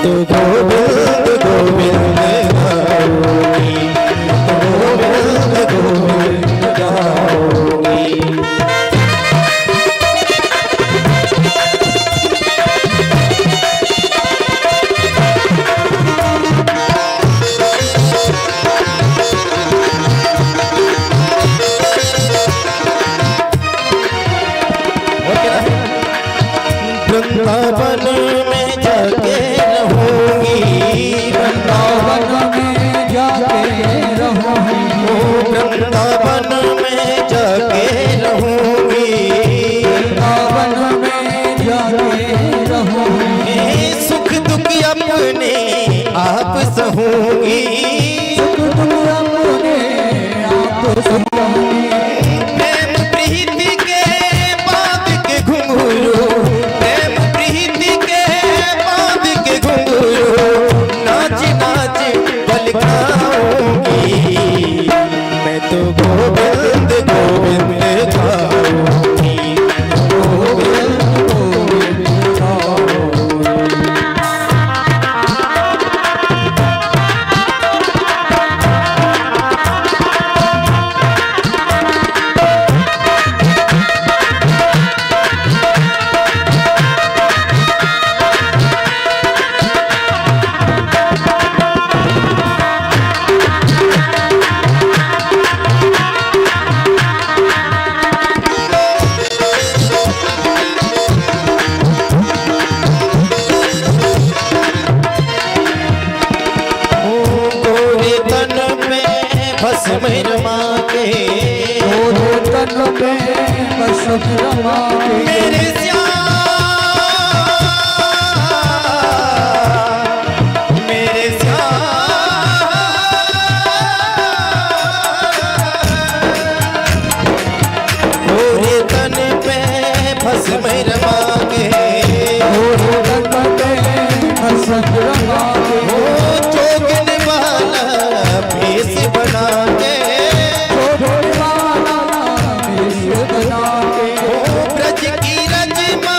तो गोविंद गोविंद गाऊंगी, गोविंद गोविंद गाऊंगी। वृंदावन में जाके रहूंगी, वृंदावन में जाके रहूंगी, वृंदावन में जाके रहूंगी, वृंदावन में जाके रहूंगी। सुख दुख अपने आप सहूंगी, सुख दुख अपने आप सहूंगी। प्रेम प्रीति के बांध के घुंघरू, प्रेम प्रीति के बांध के घुंघरू, नाच नाच बल खाऊंगी। मैं तो गोविंद गोविंद गाऊंगी, गोविंद गोविंद गाऊंगी। गोरे तन में भस्म रमा के, गोरे तन में भस्म रमा के, मेरे श्याम, मेरे श्याम। गोरे तन पे भस्म रमा के, गोरे तन में भस्म रमा के, जोगन वाला भेष बना के, जोगन वाला भेष बना के, ब्रज की रजमा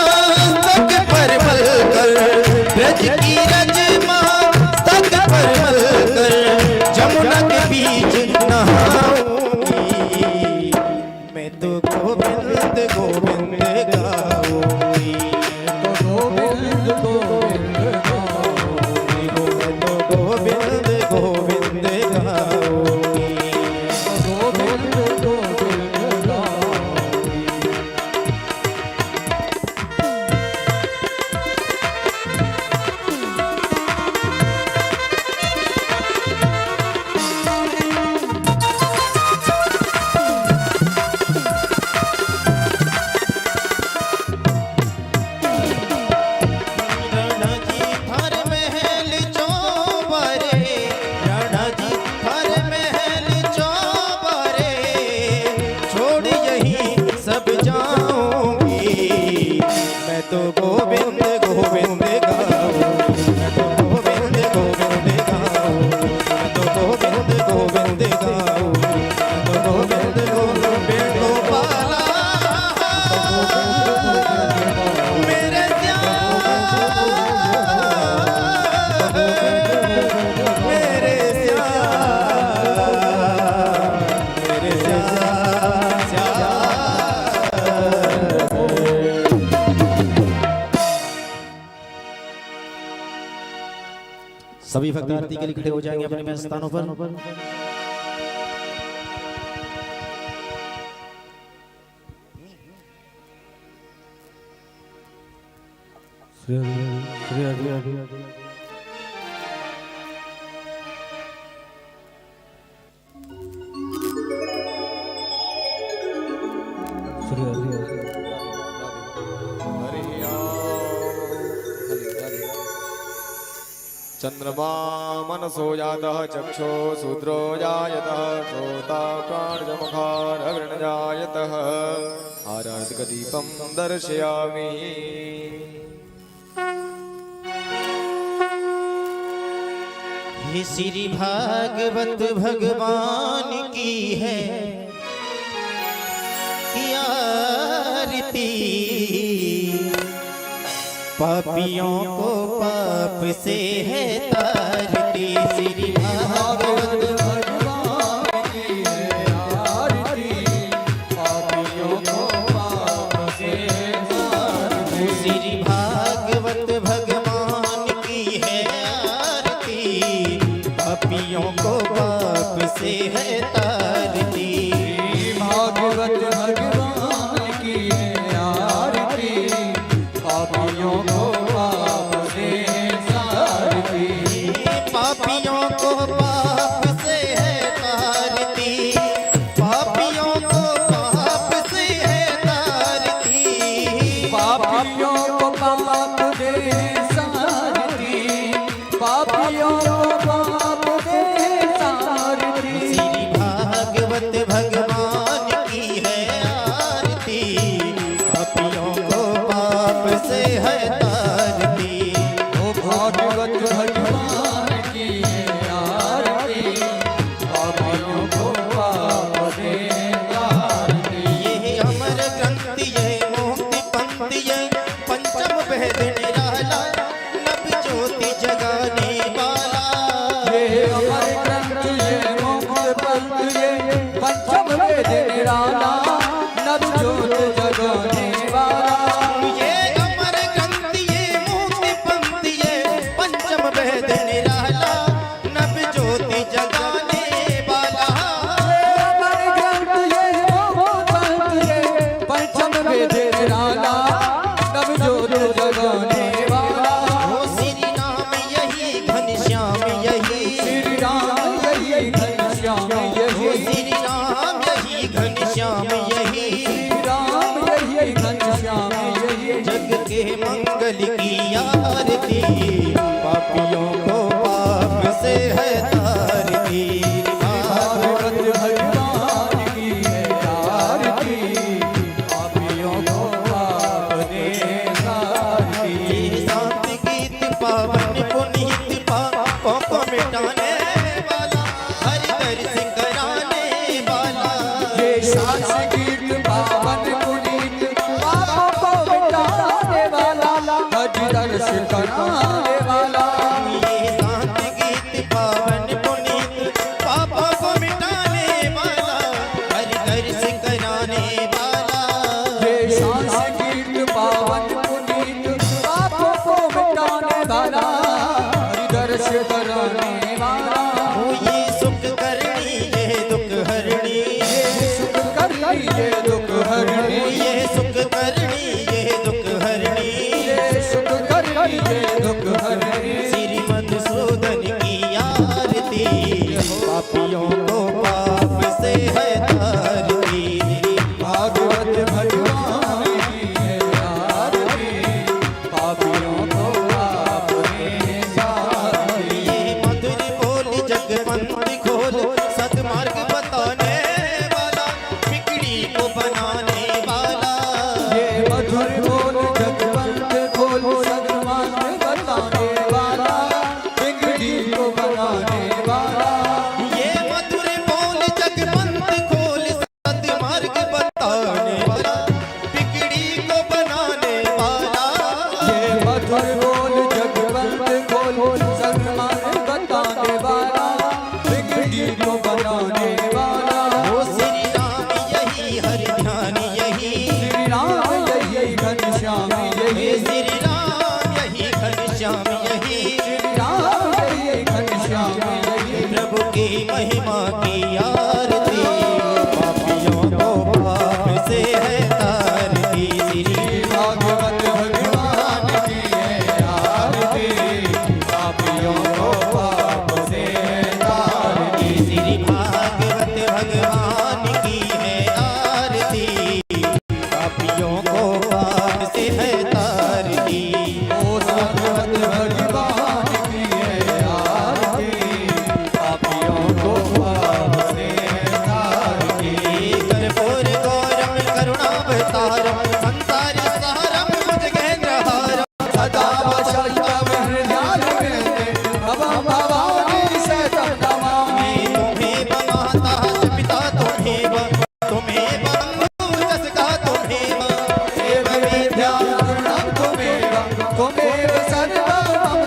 तक पर मल कर, ब्रज की रजमा तक पर मल कर, जमुना के बीच नहाऊंगी। मैं तो गोविंद गोविंद गाऊंगी, गोविंद गोविंद गाऊंगी, मैं तो गोविंद गोविंद गाऊंगी। गोविंद गोविंद गाऊंगी। राणा जी हर महल चौबारे, राणा जी हर महल चौबारे, छोड़ यही सब जाऊंगी। मैं तो गोविंद गोविंद गाऊंगी, मैं तो गोविंद गोविंद गाऊंगी, मैं तो गोविंद गोविंद गाऊंगी, मैं तो गोविंद गोविंद गोपाला मेरे श्याम, मेरे श्याम, मेरे श्याम। सभी भक्त आरती के लिए खड़े हो जाएंगे अपने अपने स्थानों पर। श्री हरि हरि हरि श्री हरि चंद्रमा मनसो जातः चक्षो शूद्रो जायतः श्रोता प्राणजमुखारवृण जायतः आराधिकदीपं दर्शयामि। हे श्री भागवत भगवान की है आरती, पापियों को पाप से है तारती। श्री भागवत भगवान की है आरती, पापियों को पाप से तारती। श्री भागवत भगवान की है आरती, पापियों को पाप से है तारती। भागवत भगवान की है आरती, पापियों को पाप से तारती। पापियों को पाप से है तारती, पापियों को पाप से है तारती। पापियों को पाप दे सारती, पापियों को पाप दे सारती। श्री भागवत भगवान की है आरती, पापियों को पाप से है तारती। ओ भागवत भगवान की है आरती, पापियों को पाप से तारती। ये अमर ग्रंथ ये मुक्ति पंथ ये पंचम वेद निराला, नभ ज्योति जगाने वाला। ये अमर ग्रंथ ये मोक्ष पंथ ये पंचम वेद निराला, नभ ज्योत जगाने वाला। ये अमर ग्रंथ ये मुक्ति पंथ ये पंचम वेद निराला, नभ ज्योति जगाने वाला। अमर ग्रंथ ये मोक्ष पंथ ये पंचम वेद निराला, नभ ज्योत जगाने वाला। ओ श्री राम यही घनश्याम यही, श्री राम यही घनश्याम ओ यही, श्री राम यही घनश्याम यही। श्री राम यही घनश्याम यही। जग के मंगल की आरती, पापियों को पाप से है तारती। भागवत भगवान की है आरती, पापियों को पाप दे तारती। शांत गीत पावन पुनीत पापों को मिटाने वाला, हरि दर्शन कराने वाला। ये शांत गीत पावन पुनीत पापों को मिटाने वाला, हज दर्श कराने वाला। ये शांत गीत पावन पुनीत पापों को मिटाने वाला, हरि दर्शन कराने वाला। ये शांत गीत पावन पुनीत पापों को मिटाने वाला, हरि दर्श कराने वाला। ओ ये सुख करनी ये दुख हरणी, ये सुख करनी ये दुख ओ हरणी, ये सुख करनी ये दुख हरणी। ये सुख करनी ये दुख हरणी। श्री मधुसूदन की आरती, पापियों को पाप से है तारती। भागवत भगवान की है आरती, पापियों को पाप से तारती। ये मधुर बोल जगवंत खोल, सदमार्ग बताने वाला, बिगड़ी को बनाने वाला। ये मधुर बोल जगवंत खोल, सदमार्ग बताने वाला, बिगड़ी को बनाने वाला। ये मधुर बोल जगवंत खोल, सदमार्ग बताने वाला, बिगड़ी को बनाने वाला। ये मधुर बोल जगवंत खोल, सदमार्ग बताने वाला, बिगड़ी को बनाने वाला। ओ श्री राम यही हरि ध्यान यही, श्री राम यही घनश्याम यही, श्री राम यही घनश्याम यही। श्री राम यही घनश्याम यही। प्रभु की महिमा की आरती, पापियों को पाप से है तारती। श्री भागवत भगवान की है आरती, पापियों को पाप से तारती। श्री भागवत भगवान की है आरती, पापियों को पाप से है तारती। ओ भागवत भगवान की है आरती, पापियों को पाप से तारती। कर्पूर गौरम करुणावतारम, संसार सारम भुजगेन्द्रहारम। सदा वसंतम हृदयालये, भवं भवानी शतं नमामि। तुम्हें माता पिता तुम्हें बंधु जसका तुम्हें देव विद्या गुणं त्वमेव, त्वमेव सर्वं मम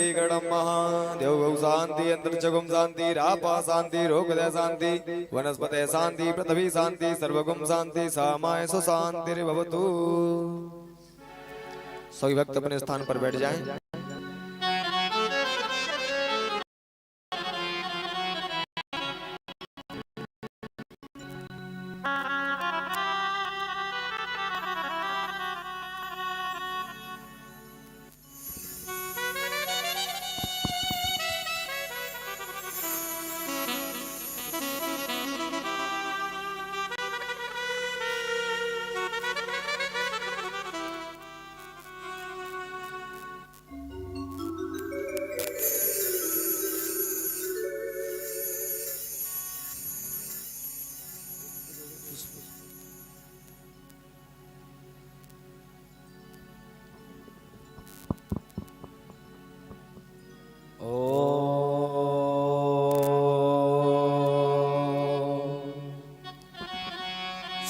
कलीगणम महादेव गौ शांति अंतरिक्षगुम शांति रापा शांति रोगदय शांति वनस्पते शांति पृथ्वी शांति सर्वगुम शांति सामाय सुशांतिर्भवतु। सभी भक्त अपने स्थान पर बैठ जाएं।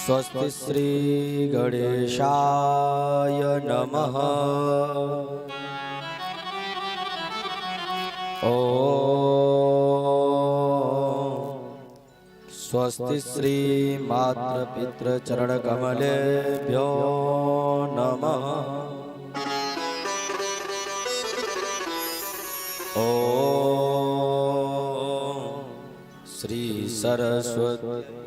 स्वस्ति श्री गणेशाय नमः। स्वस्ति श्री मातृपितृचरणकमलेभ्यो नमः। श्री सरस्वती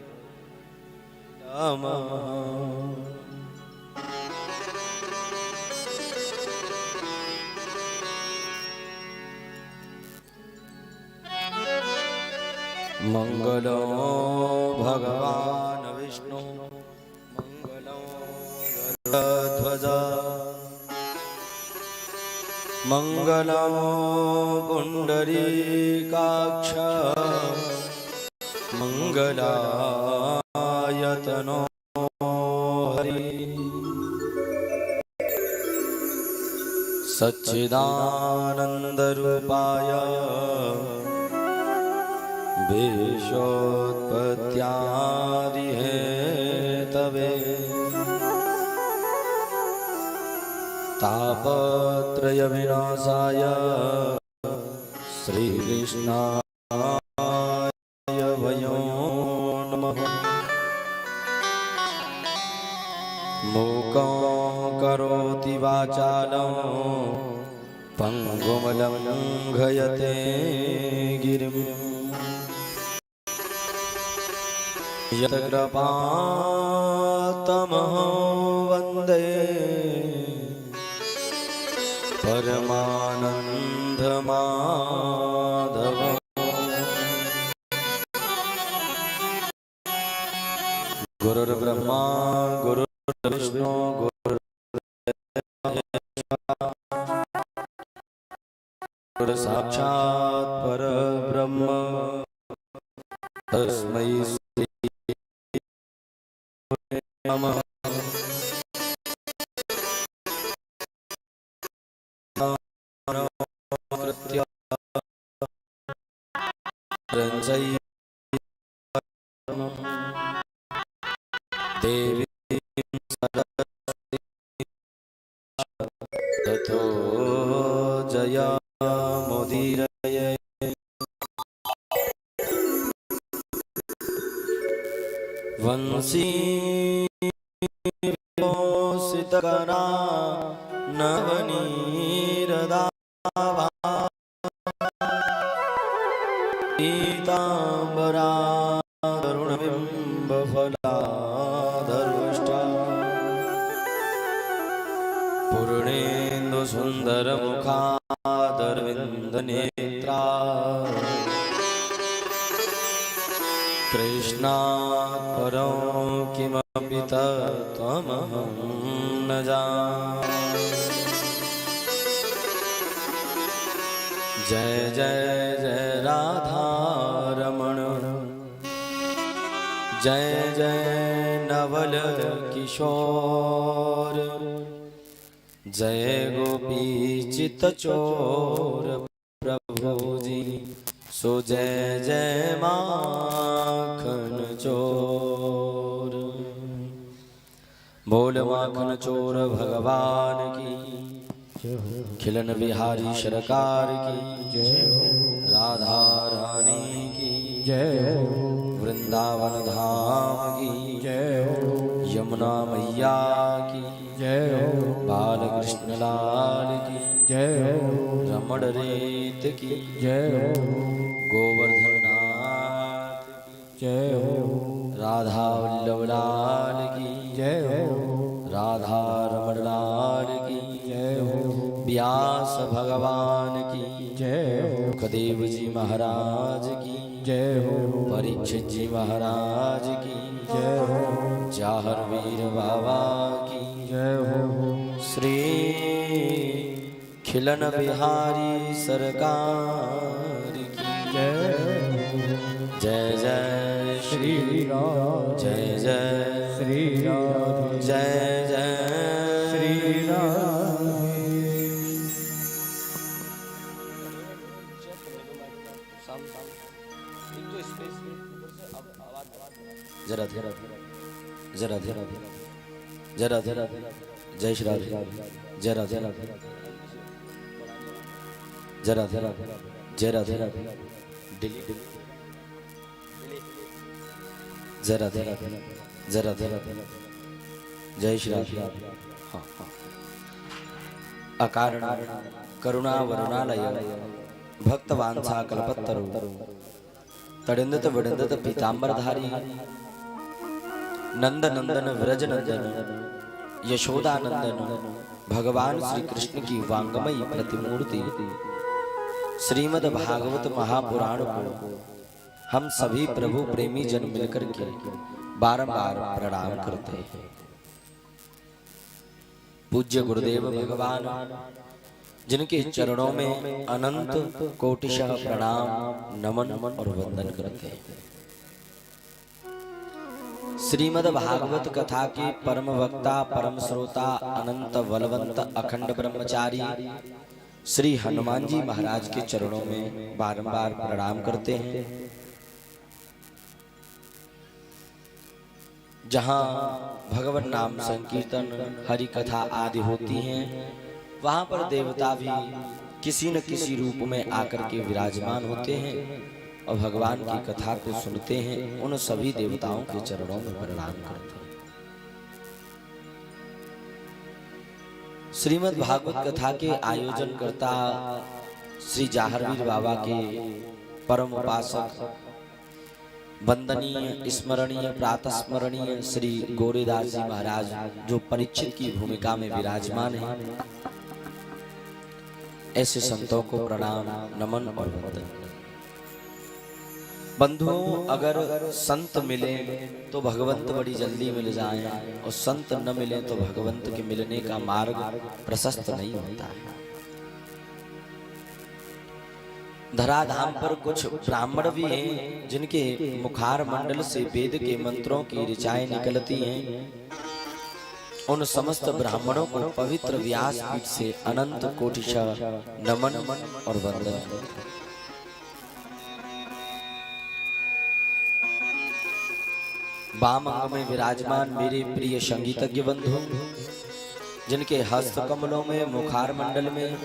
मंगलो भगवान विष्णु मंगलो गरुड़ध्वज मंगलो पुंडरीकाक्ष मंगलायतनो हरि सच्चिदानंदरूपाय विश्वोत्पत्त्यादिहेतवे तापत्रयविनाशाय श्रीकृष्णाय वयो नमः। मूकं करोति वाचालं पंगुमलंघयते गिरिं यत्कृपातमहं वन्दे परमानन्दमाधवम्। गुरुर्ब्रह्मा गुरुर्विष्णु गुरुर्साक्षात् परब्रह्म तस्मै श्री नमः। देवी ततो जया मुदीरये वंशी विलोसितकरा नवनीरदाभा पीताम्बरा तरुणबिम्बफलाधर्वष्टा पूर्णेन्दु सुन्दरमुखादरविन्दनेत्रा कृष्णात् परं किमपि तत्त्वमहं न जाने। जय जय जय राधा रमण जय जय नवल किशोर जय गोपी चित चोर प्रभु जी सो जय जय माखन चोर। बोल माखन चोर भगवान की खिलन बिहारी सरकार की जय हो, राधा रानी की जय हो, वृंदावन धाम की जय हो, यमुना मैया की जय हो, बालकृष्ण लाल की जय हो, रमण रेत की जय हो, गोवर्धन नाथ की जय हो, राधा वल्लभ लाल की जय हो, राधा रमण लाल की जय हो, व्यास भगवान की जय हो, सुखदेव जी महाराज की जय हो, परीक्षित जी महाराज की जय हो, चाहर वीर बाबा की जय हो, श्री खिलन बिहारी सरकार की जय हो, जय जय श्री राम, जय जय श्री राम, जय जय श्री राम। जरा धीरा जरा धीरा जरा धीरा जय श्री राधे जरा धीरा जरा धीरा जरा धीरा जरा धीरा जरा धीरा जय श्री राधे। हाँ हाँ अकारण करुणा वरुणालय भक्तवांछा कल्पतरु तड़िंदत विड़िंदत पीतांबरधारी नंद नंदन व्रज नंदन यशोदा नंदन भगवान श्री कृष्ण की वांगमयी प्रतिमूर्ति श्रीमद् भागवत महापुराण को हम सभी प्रभु प्रेमी जन मिलकर के बारंबार प्रणाम करते हैं। पूज्य गुरुदेव भगवान जिनके चरणों में अनंत कोटिशः प्रणाम नमन और वंदन करते हैं। श्रीमद् भागवत कथा के परम वक्ता परम श्रोता अनंत बलवंत अखंड ब्रह्मचारी श्री हनुमान जी महाराज के चरणों में बारंबार प्रणाम करते हैं। जहाँ भगवान नाम संकीर्तन हरि कथा आदि होती हैं वहां पर देवता भी किसी न किसी रूप में आकर के विराजमान होते हैं और भगवान की कथा को सुनते हैं। उन सभी देवताओं के चरणों में प्रणाम करते हैं। श्रीमद् भागवत कथा के आयोजन करता श्री जाहरवीर बाबा के परम उपासक वंदनीय स्मरणीय प्रातः स्मरणीय श्री गौरीदास जी महाराज जो परीक्षित की भूमिका में विराजमान हैं, ऐसे संतों को प्रणाम नमन और वंदन। बंधुओं अगर संत मिले तो भगवंत बड़ी जल्दी मिल जाएं और संत न मिले तो भगवंत के मिलने का मार्ग प्रशस्त नहीं होता है। धराधाम पर कुछ ब्राह्मण भी हैं जिनके मुखार मंडल से वेद के मंत्रों की ऋचाएं निकलती हैं। उन समस्त ब्राह्मणों को पवित्र व्यास पीठ से अनंत कोटिशः नमन और वंदन। वाम अंग में विराजमान मेरे प्रिय संगीतज्ञ बंधु जिनके हस्त कमलों में मुखार मंडल में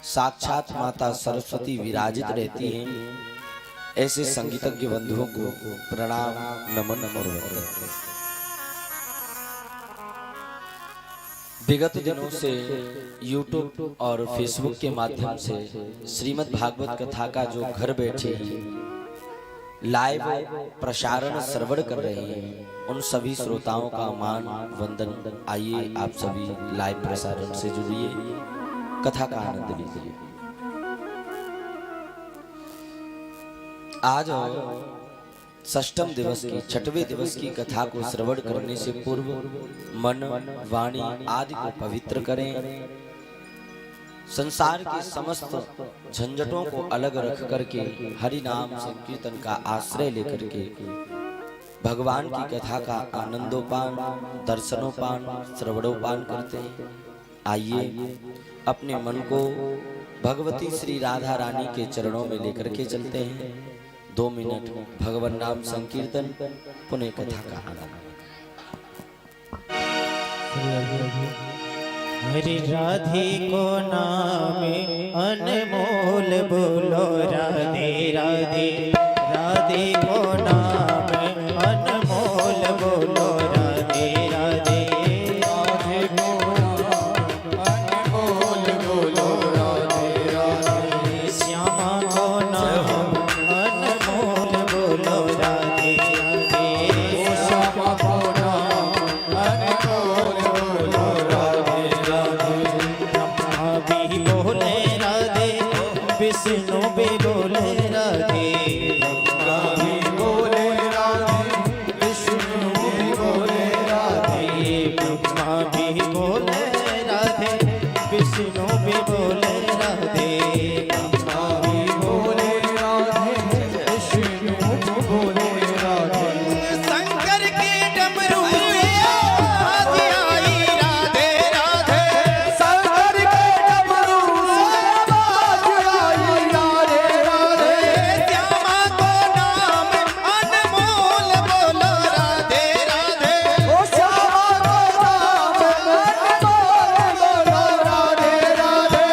साक्षात माता सरस्वती विराजित रहती हैं, ऐसे संगीतज्ञ बंधुओं को प्रणाम नमन और वंदन। विगत दिनों से YouTube और Facebook के माध्यम से श्रीमद् भागवत कथा का जो घर बैठे ही लाइव प्रसारण श्रवण कर रहे हैं, उन सभी श्रोताओं का मान वंदन। आइए आप सभी लाइव प्रसारण से जुड़िए, कथा का आनंद लीजिए। आज षष्ठम दिवस की छठवें दिवस की कथा को श्रवण करने से पूर्व मन वाणी आदि को पवित्र करें। संसार के समस्त झंझटों को अलग रख करके हरि नाम संकीर्तन का आश्रय लेकर के भगवान की कथा का आनंदोपान दर्शनोपान श्रवणोपान करते हैं। आइए अपने मन को भगवती श्री राधा रानी के चरणों में लेकर के चलते हैं। 2 मिनट भगवान नाम संकीर्तन पुण्य कथा का आनंद। हरे राधे को नाम अनमोल बोलो राधे राधे राधे को नाम अनमोल बोलो राधे राधे राधे को अनमोल बोलो राधे राधे श्यामा को नाम अनमोल बोलो राधे राधे श्यामा को नाम अनमोल बोलो राधे राधे ब्रह्मा भी बोले राधे विष्णु भी बोले राधे राधे बोले राधे विष्णु भी बोले राधे ब्रह्मा भी बोले राधे विष्णु भी बोले राधे राधे बोले राधे विष्णु बोले राधे शंकर के डमरू में आज आई राधे राधे शंकर के डमरू से आवाज आई राधे राधे श्यामा को नाम अनमोल बोलो राधे राधे ओ श्यामा को नाम अनमोल बोलो राधे राधे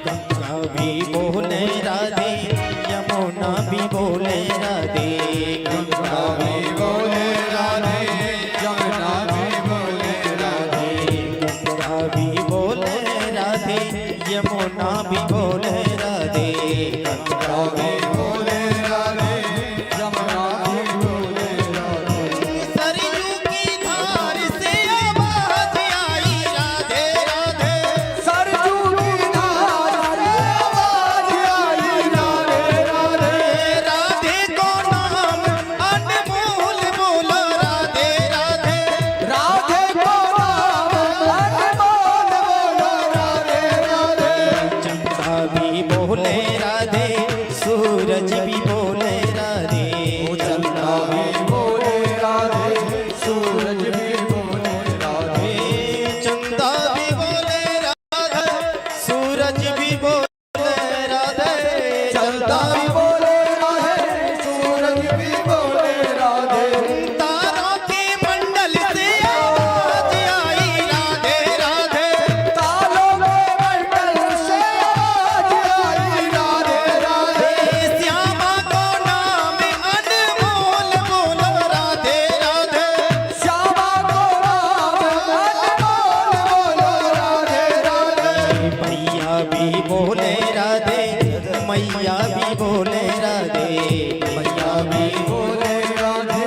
गंगा भी बोले राधे यमुना भी बोले राधे गंगा भी बोले राधे यमुना भी बोले राधे गंगा भी बोले राधे यमुना भी बोले राधे गंगा भी बोले राधे यमुना भी बोले राधे सरयू की धार से आवाज आई राधे राधे सरजू की धार से आवाज आई राधे राधे राधे को नाम अनमोल बोलो राधे राधे राधे को नाम अनमोल बोलो राधे राधे चंदा भी बोले राधे सूरज भी बोले राधे चंदा भी बोले राधे सूरज भी बोले राधे चंदा भी बोले राधे सूरज भी बोले राधे चंदा भी बोले राधे सूरज भी बोले राधे तारों के मंडल से आवाज आई राधे राधे तालों के मंडल से आवाज आई राधे राधे श्यामा को नाम अनमोल बोलो राधे राधे श्यामा को नाम अनमोल बोलो राधे राधे मैया भी बोले राधे मैया भी बोले राधे मैया भी बोले राधे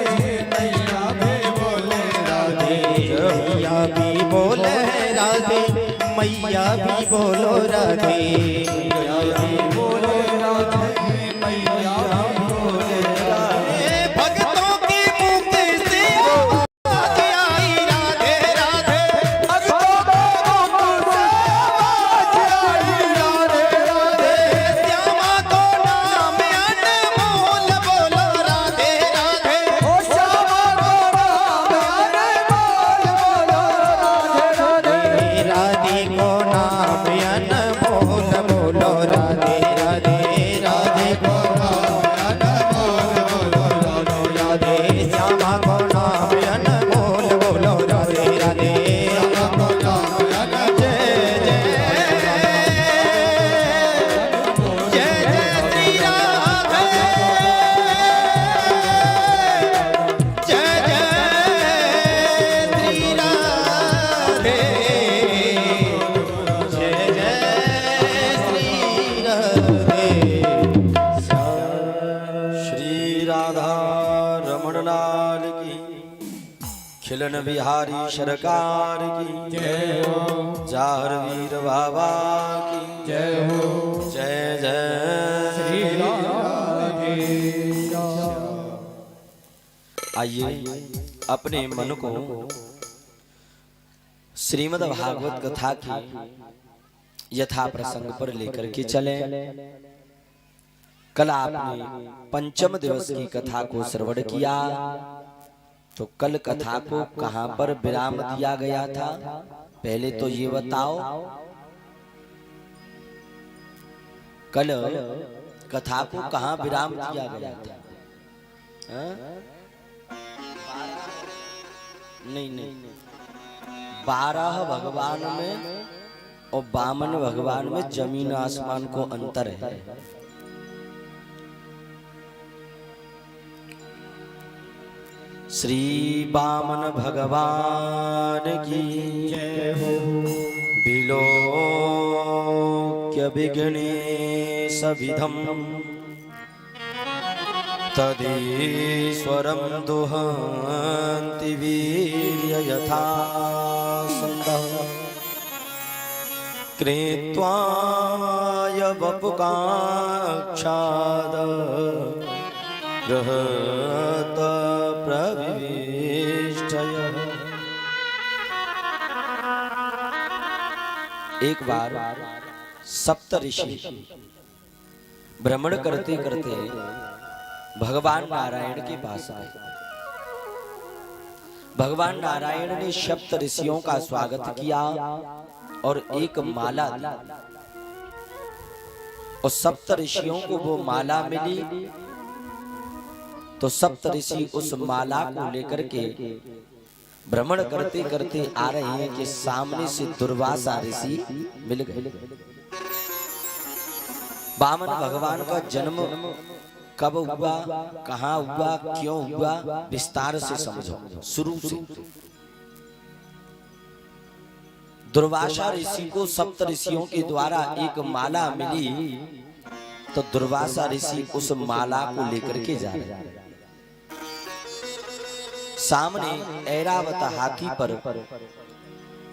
मैया भी बोले राधे मैया भी बोले राधे मैया भी बोलो राधे मैया भी बोले राधे मैया भी बोले राधे भक्तों के मुख से आवाज आई राधे राधे भक्तों के मुख से आवाज आई राधे राधे श्यामा को नाम अनमोल बोलो राधे राधे ओ श्यामा को नाम अनमोल बोलो राधे राधे राधे को नाम अनमोल बोलो राधे राधे राधे को अनमोल बोलो राधे राधे श्यामा को नाम अनमोल बोलो राधे राधे को नाम जय जय जय जय श्री राधे जय जय श्री राधे जय जय श्री राधे श्री राधा रमण लाल की खिलन बिहारी सरकार की जय हो जार वीर बाबा की जय हो जय जय श्री राधे आइए अपने मन को श्रीमद् भागवत कथा की यथा प्रसंग पर लेकर के चले। कल आपने पंचम दिवस की कथा को श्रवण किया। तो कल कथा को कहां पर विराम दिया गया था, पहले तो ये बताओ। कल कथा को कहां विराम दिया गया था? नहीं, 12 भगवान में और 52 भगवान में जमीन आसमान को अंतर है। श्री वामन भगवान की जय हो। विलोक्य विघ्नेश विधम तदीश्वरं दुहन्ति वीर्य यथा सन्दः कृत्वाय वपुकाक्षाद गृहत प्रविष्टय। एक बार सप्त ऋषि भ्रमण करते करते भगवान नारायण के पास आए। भगवान नारायण ने सप्त ऋषियों का स्वागत किया और एक माला दी और सप्त ऋषियों को वो माला मिली। तो सप्त ऋषि उस माला को लेकर के भ्रमण करते करते आ रहे हैं कि सामने से दुर्वासा ऋषि मिल गए। वामन भगवान का जन्म कब हुआ, कहाँ हुआ, क्यों हुआ, विस्तार से समझो शुरू से। दुर्वासा ऋषि को सप्त ऋषियों के द्वारा एक माला मिली, तो दुर्वासा ऋषि उस माला को लेकर के जा रहे हैं। सामने ऐरावत हाथी पर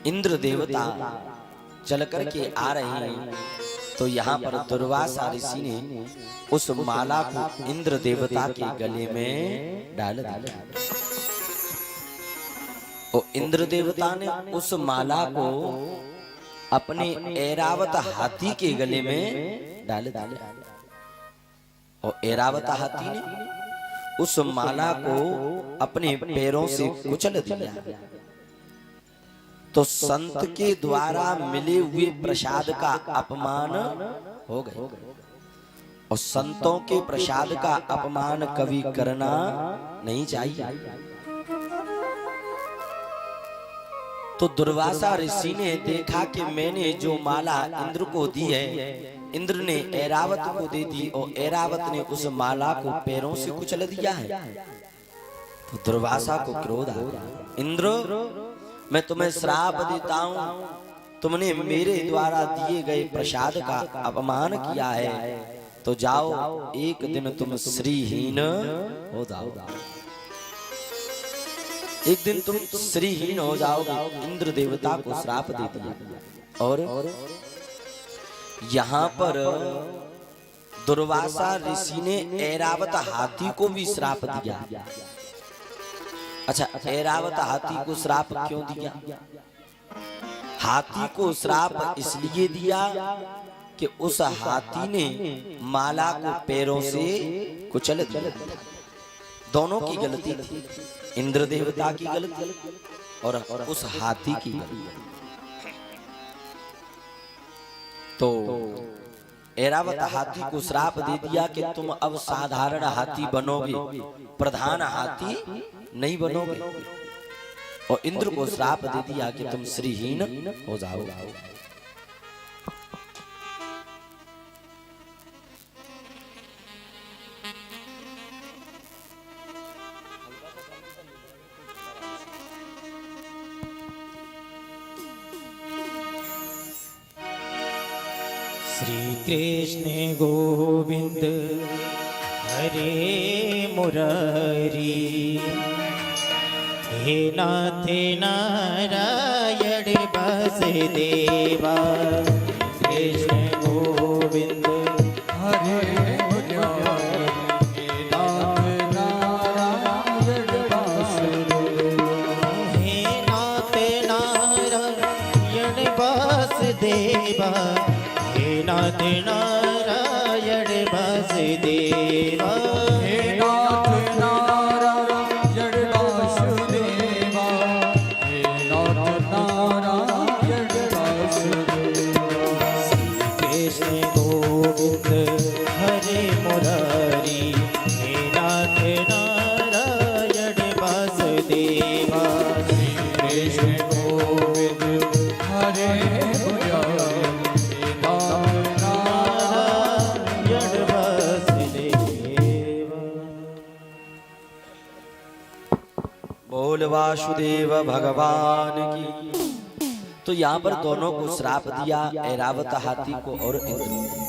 इंद्र देवता चल करके आ रहे हैं। तो यहाँ पर दुर्वासा ऋषि ने उस माला को इंद्र देवता के गले में डाल दिया और इंद्र देवता ने उस माला को अपने ऐरावत हाथी के गले में डाल दिया और ऐरावत हाथी ने उस माला को अपने पैरों से कुचल दिया। तो संत के द्वारा मिले हुए प्रसाद का अपमान हो गया और संतों के प्रसाद का अपमान कभी करना नहीं चाहिए। तो दुर्वासा ऋषि ने देखा कि मैंने जो माला इंद्र को दी है, इंद्र ने ऐरावत को दे दी और ऐरावत ने उस माला को पैरों से कुचल दिया है। तो दुर्वासा को क्रोध आ गया। इंद्र, मैं तुम्हें श्राप देता हूं, तुमने मेरे द्वारा दिए गए प्रसाद का अपमान किया है, तो जाओ एक दिन तुम श्रीहीन हो जाओगे। एक दिन तुम श्रीहीन हो जाओगे। इंद्र देवता को श्राप दे दिया। और यहाँ पर दुर्वासा ऋषि ने ऐरावत हाथी को भी श्राप दिया। अच्छा, ऐरावत हाथी को श्राप क्यों दिया? हाथी को श्राप इसलिए दिया कि उस हाथी ने माला को पैरों से कुचल दिया। दोनों की गलती थी, इंद्र देवता की गलती और उस हाथी की गलती। तो ऐरावत हाथी को श्राप दे दिया कि तुम अब साधारण हाथी बनोगे, प्रधान हाथी नहीं बनोगे। और इंद्र को श्राप दे दिया कि तुम श्रीहीन हो जाओगे। श्री कृष्ण गोविंद हरे मुरारी, हे नाथ नारायण वासुदेवा। कृष्ण गोविंद हरे मुरारी, हे नाथ नारायण वासुदेवा। हे नाथ नारायण वासुदेवा, हे नाथ नारायण वासुदेवा। हे नाथ नारायण वासुदेवा। बोल वासुदेव भगवान की। तो यहाँ पर दोनों को श्राप दिया, ऐरावत हाथी को और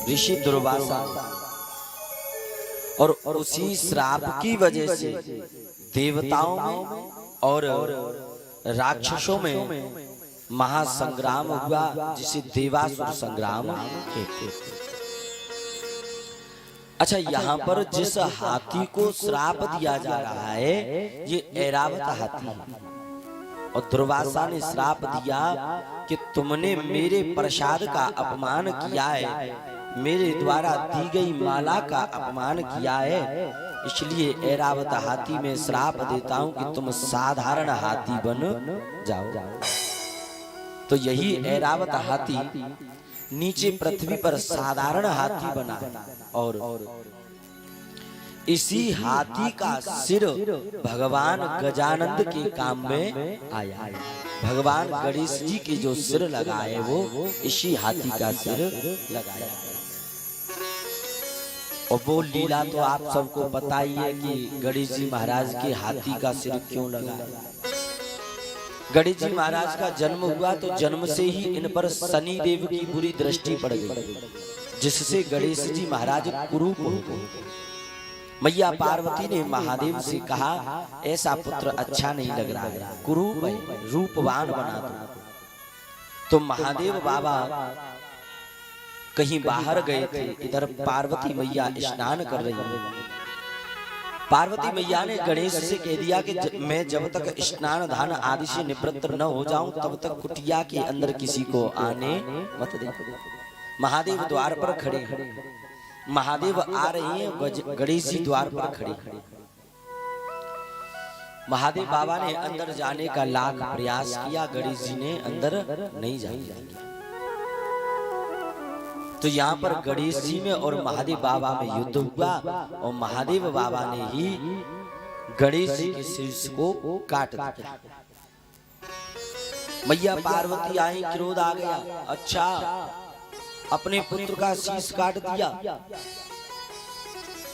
ऋषि दुर्वासा। और उसी श्राप की वजह से देवताओं में और राक्षसों में महासंग्राम हुआ, जिसे देवासुर संग्राम कहते थे। अच्छा, यहाँ पर जिस हाथी को श्राप दिया जा रहा है ये ऐरावत हाथी है। और दुर्वासा ने श्राप दिया कि तुमने मेरे प्रसाद का अपमान किया है, मेरे द्वारा दी गई माला का अपमान किया है, इसलिए ऐरावत हाथी में श्राप देता हूं कि तुम साधारण हाथी बन जाओ। तो यही ऐरावत हाथी नीचे पृथ्वी पर साधारण हाथी बना और इसी हाथी का सिर भगवान गजानंद के काम में आया। भगवान गणेश जी के जो सिर लगाए वो इसी हाथी का सिर लगाया। और वो लीला तो आप सबको पता ही है कि गणेश जी महाराज के हाथी का सिर क्यों लगाया। गणेश जी महाराज का जन्म हुआ तो जन्म से ही इन पर शनि देव की बुरी दृष्टि पड़ गई, जिससे गणेश जी महाराज कुरूप हो गए। मैया पार्वती ने महादेव से कहा ऐसा पुत्र अच्छा नहीं लग रहा है, कुरूप है, रूपवान बना दो। तो महादेव बाबा कहीं बाहर गए थे, इधर पार्वती मैया स्नान कर रही है। पार्वती मैया ने गणेश से कह दिया कि मैं जब तक स्नान दान आदि से निवृत्त न हो जाऊं तब तक कुटिया के अंदर किसी को आने मत दे। महादेव द्वार पर खड़े, महादेव आ रहे हैं, गणेश जी द्वार पर खड़े। महादेव बाबा ने अंदर जाने का लाख प्रयास किया, गणेश जी ने अंदर नहीं जाने। तो यहाँ पर गणेश जी में और महादेव बाबा में युद्ध हुआ और महादेव बाबा ने ही गणेश जी के शीर्ष को काट दिया। मैया पार्वती आई, क्रोध आ गया, अच्छा अपने पुत्र का शीश काट दिया।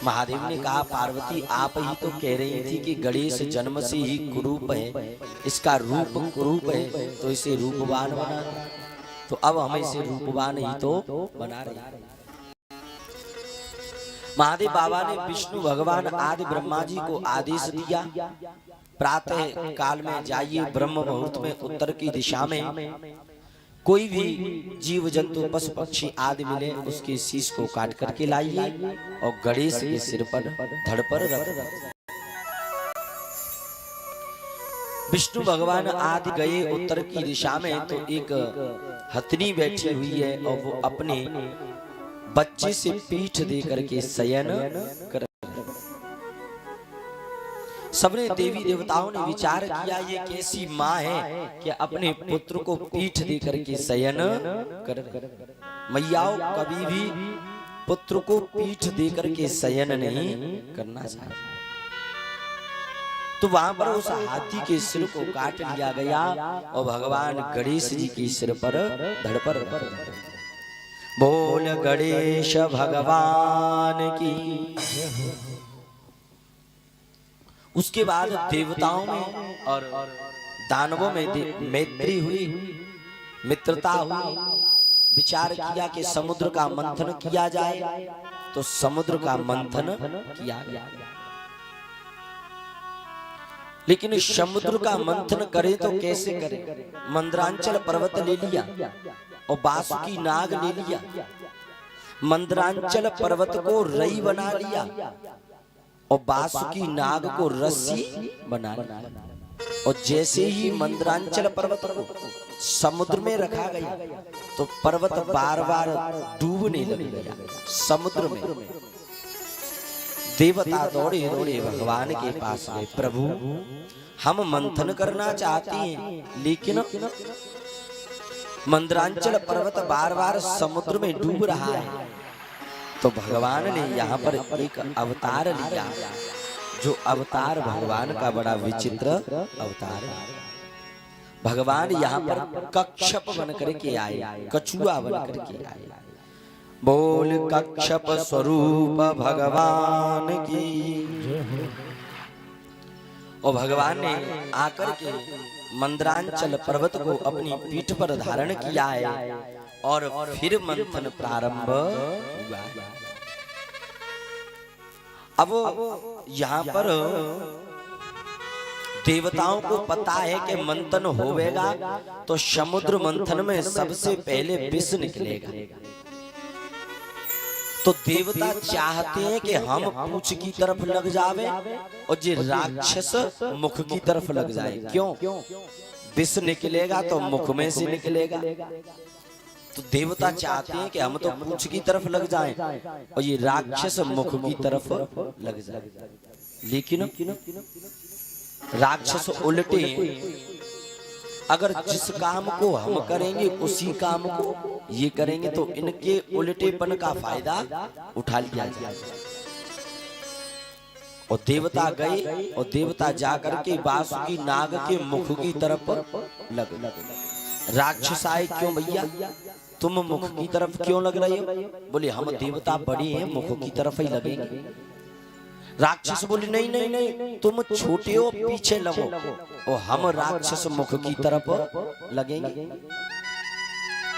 महादेव ने कहा पार्वती आप ही तो कह रही थी कि गणेश जन्म से ही कुरूप है, इसका रूप कुरूप है, तो इसे रूपवान बना, तो अब हमें इसे रूपवान ही तो बना रहे। महादेव बाबा ने विष्णु भगवान आदि ब्रह्मा जी को आदेश दिया प्रातः काल में जाइए, ब्रह्म मुहूर्त में उत्तर की दिशा में कोई भी जीव जंतु पशु पक्षी आदि मिले उसके शीश को काट करके लाइए और गणेश के सिर पर धड़ पर रख दो। विष्णु भगवान आदि गए उत्तर की दिशा में तो एक हथनी बैठी हुई है और वो अपने बच्चे से पीठ दे करके शयन कर। सबने देवी देवताओं ने विचार किया ये कैसी माँ है कि अपने पुत्र को पीठ दे करके शयन कर। मैयाओं कभी भी पुत्र को पीठ दे करके शयन नहीं करना चाहिए। तो वहां पर उस हाथी के सिर को काट लिया गया और भगवान गणेश जी के सिर पर धड़ पर रख दिया। बोल गणेश भगवान की। उसके बाद देवताओं में और दानवों में मैत्री हुई, मित्रता हुई। विचार किया कि समुद्र का मंथन किया जाए, तो समुद्र का मंथन किया गया। लेकिन समुद्र का मंथन करे तो कैसे करे? मंदरांचल पर्वत ले लिया और बासुकी नाग ले लिया। मंदरांचल पर्वत को रई बना लिया और बासुकी नाग को रस्सी बना लिया। और जैसे ही मंदरांचल पर्वत को समुद्र में रखा गया तो पर्वत बार बार डूबने लग गया समुद्र में। देवता दौड़े दौड़े भगवान के पास गए, प्रभु हम मंथन करना चाहते हैं लेकिन मंदरांचल पर्वत बार बार समुद्र में डूब रहा है। तो भगवान ने यहाँ पर एक अवतार लिया, जो अवतार भगवान का बड़ा विचित्र अवतार है। भगवान यहाँ पर कच्छप बन करके आए, कछुआ बन करके आए। बोल कच्छप स्वरूप भगवान की। और भगवान ने आकर के मंदरांचल पर्वत को अपनी पीठ पर धारण किया है और फिर मंथन प्रारंभ हुआ। अब यहाँ पर देवताओं को पता है कि मंथन होवेगा तो समुद्र मंथन में सबसे पहले विष निकलेगा। तो देवता चाहते हैं कि हम पूंछ की तरफ लग जावे और जे राक्षस मुख की तरफ लग जाए। क्यों? विष निकलेगा तो मुख में से निकलेगा। तो देवता चाहते हैं कि हम तो पूंछ की तरफ लग जाएं और ये राक्षस मुख की तरफ लग जाए। लेकिन राक्षस उल्टे, अगर जिस काम को हम करेंगे उसी काम को ये करेंगे तो इनके उल्टेपन का फायदा उठा लिया जाए। और देवता गए और देवता जाकर के वासुकी नाग के मुख की तरफ लग। राक्षस आए, क्यों भैया तुम मुख की तरफ क्यों लग रहे हो? बोले हम देवता बड़े हैं, मुख की तरफ ही लगेंगे। राक्षस बोले नहीं नहीं नहीं, तुम छोटे हो, पीछे लगो और हम राक्षस मुख की तरफ लगेंगे।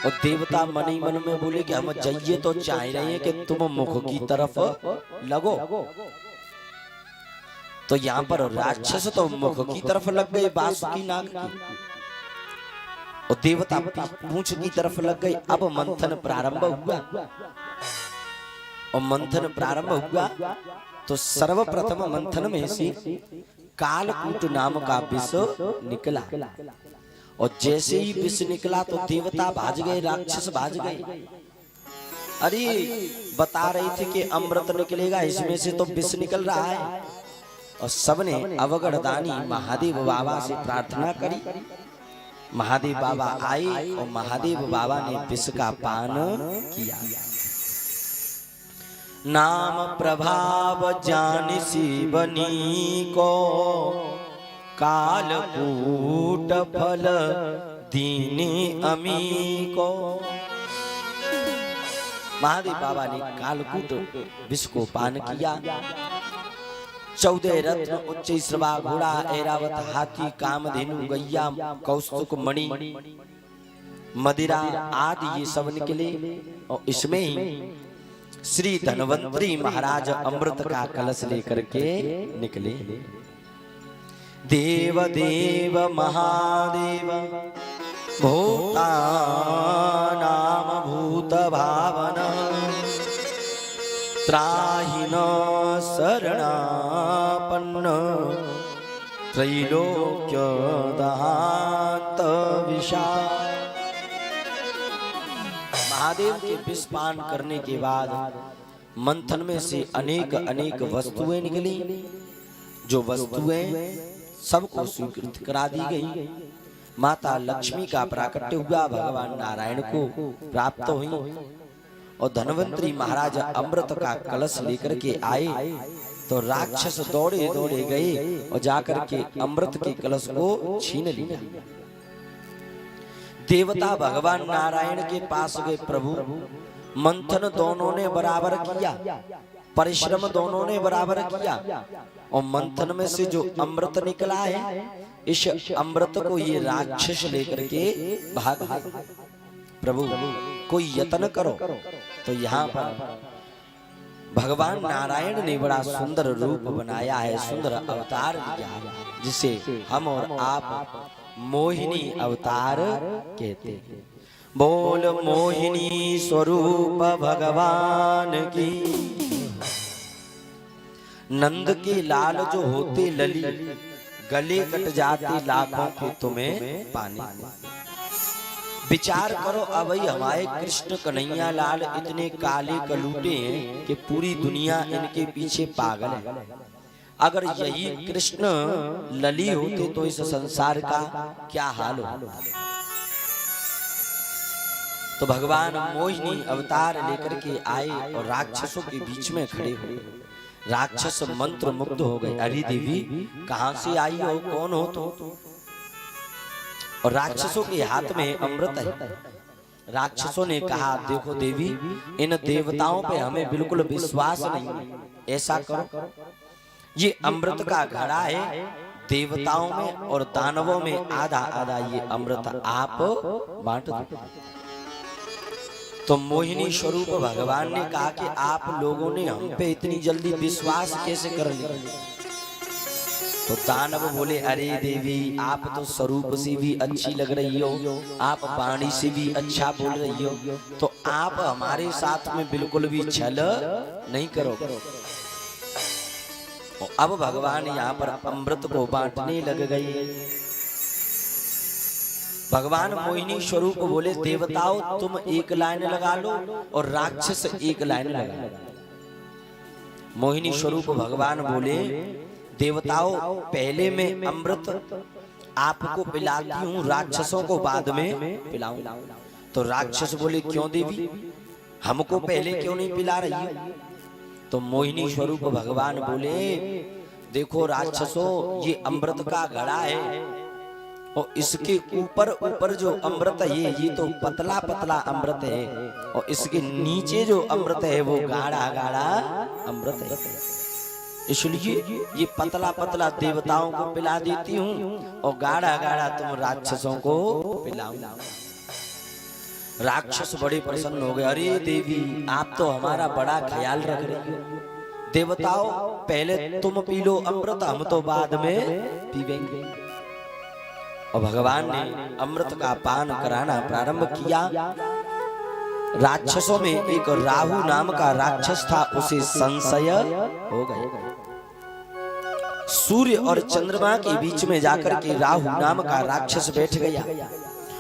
और देवता मन ही मन में बोले कि हम जाइए तो चाह रहे हैं कि तुम मुख की तरफ लगो। तो यहाँ पर राक्षस तो मुख की तरफ लग गए वासुकी नाग की, और देवता पूंछ की तरफ लग गए। अब मंथन प्रारंभ हुआ और मंथन प्रारंभ हुआ तो सर्वप्रथम मंथन में से कालकूट नाम का विष निकला। और जैसे ही विष निकला तो देवता भाज गए, राक्षस भाज गए। अरे बता रहे थे कि अमृत निकलेगा, इसमें से तो विष निकल रहा है। और सबने अवगढ़दानी महादेव बाबा से प्रार्थना करी। महादेव बाबा आए और महादेव बाबा ने विष का पान किया। नाम प्रभाव जानिसी बनी को, कालकूट फल दीने अमी को। महादेव बाबा ने कालकूट विष को पान किया। 14 रत्न उच्च श्रवा घोड़ा ऐरावत हाथी कामधेनु गैया कौस्तुक मणि मदिरा आदि ये सब निकले। और इसमें ही श्री धनवंतरी महाराज अमृत का कलश लेकर के निकले। देव देव महादेव भूता नाम भूत भावना, त्राहि न शरणापन्न, त्रैलोक्य दाहांत विशाल। महादेव के विष पान करने के बाद मंथन में से अनेक अनेक वस्तुएं निकली। जो वस्तुएं सबको स्वीकृत करा दी गई। माता लक्ष्मी का प्राकट्य हुआ, भगवान नारायण को प्राप्त हुई। और धनवंतरी महाराज अमृत का कलश लेकर के आए तो राक्षस दौड़े दौड़े गए और जाकर के अमृत के कलश को छीन लिया। देवता भगवान नारायण के पास गए, प्रभु मंथन दोनों ने बराबर किया, परिश्रम दोनों ने बराबर किया, और मंथन में से जो अमृत निकला है इस अमृत को ये राक्षस लेकर के भाग गए। प्रभु कोई यत्न करो। तो यहाँ पर भगवान नारायण ने बड़ा सुंदर रूप बनाया है, सुंदर अवतार लिया है, जिसे हम और आप मोहिनी अवतार कहते हैं। बोल मोहिनी स्वरूप भगवान की। नंद के लाल जो होते लली, गले कट जाते लाखों को तुम्हें पाने। विचार करो, अब हमारे कृष्ण कन्हैया लाल इतने काले कलूटे हैं कि पूरी दुनिया इनके पीछे पागल है। अगर यही कृष्ण लली होते तो इस संसार का क्या हाल हो। तो भगवान मोहिनी अवतार लेकर के आए और राक्षसों के बीच में खड़े हुए। राक्षस मंत्र मुग्ध हो गए। अरे देवी कहां से आई हो, कौन हो तो? और राक्षसों के हाथ में अमृत है। राक्षसों ने कहा, देखो देवी, इन देवताओं पे हमें बिल्कुल विश्वास नहीं। ऐसा करो, ये अमृत का घड़ा है, देवताओं में और दानवों में आधा आधा ये अमृत आप बांट दो। तो मोहिनी स्वरूप भगवान ने कहा कि आप लोगों ने हम पे इतनी जल्दी विश्वास कैसे कर लिया? तो दानव बोले, अरे देवी, आप तो स्वरूप से भी अच्छी लग रही हो, आप वाणी से भी अच्छा बोल रही हो, तो आप हमारे साथ में बिल्कुल भी छल नहीं करो। अब भगवान यहाँ पर अमृत को बांटने लग गए। भगवान मोहिनी स्वरूप बोले, देवताओं तुम एक लाइन लगा लो और राक्षस एक लाइन लगा लो। मोहिनी स्वरूप भगवान बोले, देवताओं पहले मैं अमृत आपको पिलाती हूँ, राक्षसों को बाद में पिलाऊं। तो राक्षस बोले, क्यों देवी, हमको पहले क्यों नहीं पिला रही है? तो मोहिनी स्वरूप भगवान बोले, देखो राक्षसों, ये अमृत का घड़ा है और इसके ऊपर ऊपर जो अमृत है ये तो पतला पतला अमृत है, और इसके नीचे जो अमृत है वो गाढ़ा गाढ़ा अमृत है। इसलिए ये पतला पतला देवताओं को पिला देती हूँ और गाढ़ा गाढ़ा तुम राक्षसों को पिलाओ। राक्षस बड़े प्रसन्न हो गए, अरे देवी, आप तो हमारा बड़ा ख्याल रख रही हो। देवताओं पहले तुम पी लो अमृत, हम तो बाद में पीवेंगे। और भगवान ने अमृत का पान कराना प्रारंभ किया। राक्षसों में एक राहु नाम का राक्षस था, उसे संशय हो गया। सूर्य और चंद्रमा के बीच में जाकर के राहु नाम का राक्षस बैठ गया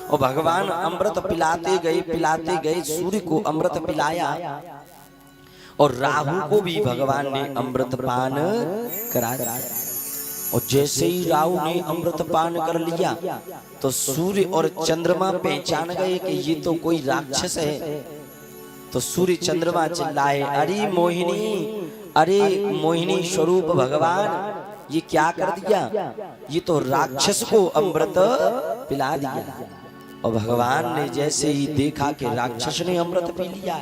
और भगवान अमृत पिलाते गए। सूर्य को अमृत पिलाया और राहु को भी भगवान ने अमृत पान कराया। और जैसे ही राहु ने अमृत पान कर लिया तो सूर्य और चंद्रमा पहचान गए कि ये तो कोई राक्षस है। तो सूर्य चंद्रमा चिल्लाए, अरे मोहिनी स्वरूप भगवान, ये क्या कर दिया? ये तो राक्षस को अमृत पिला दिया। और भगवान ने जैसे ही देखा कि राक्षस ने अमृत पी लिया,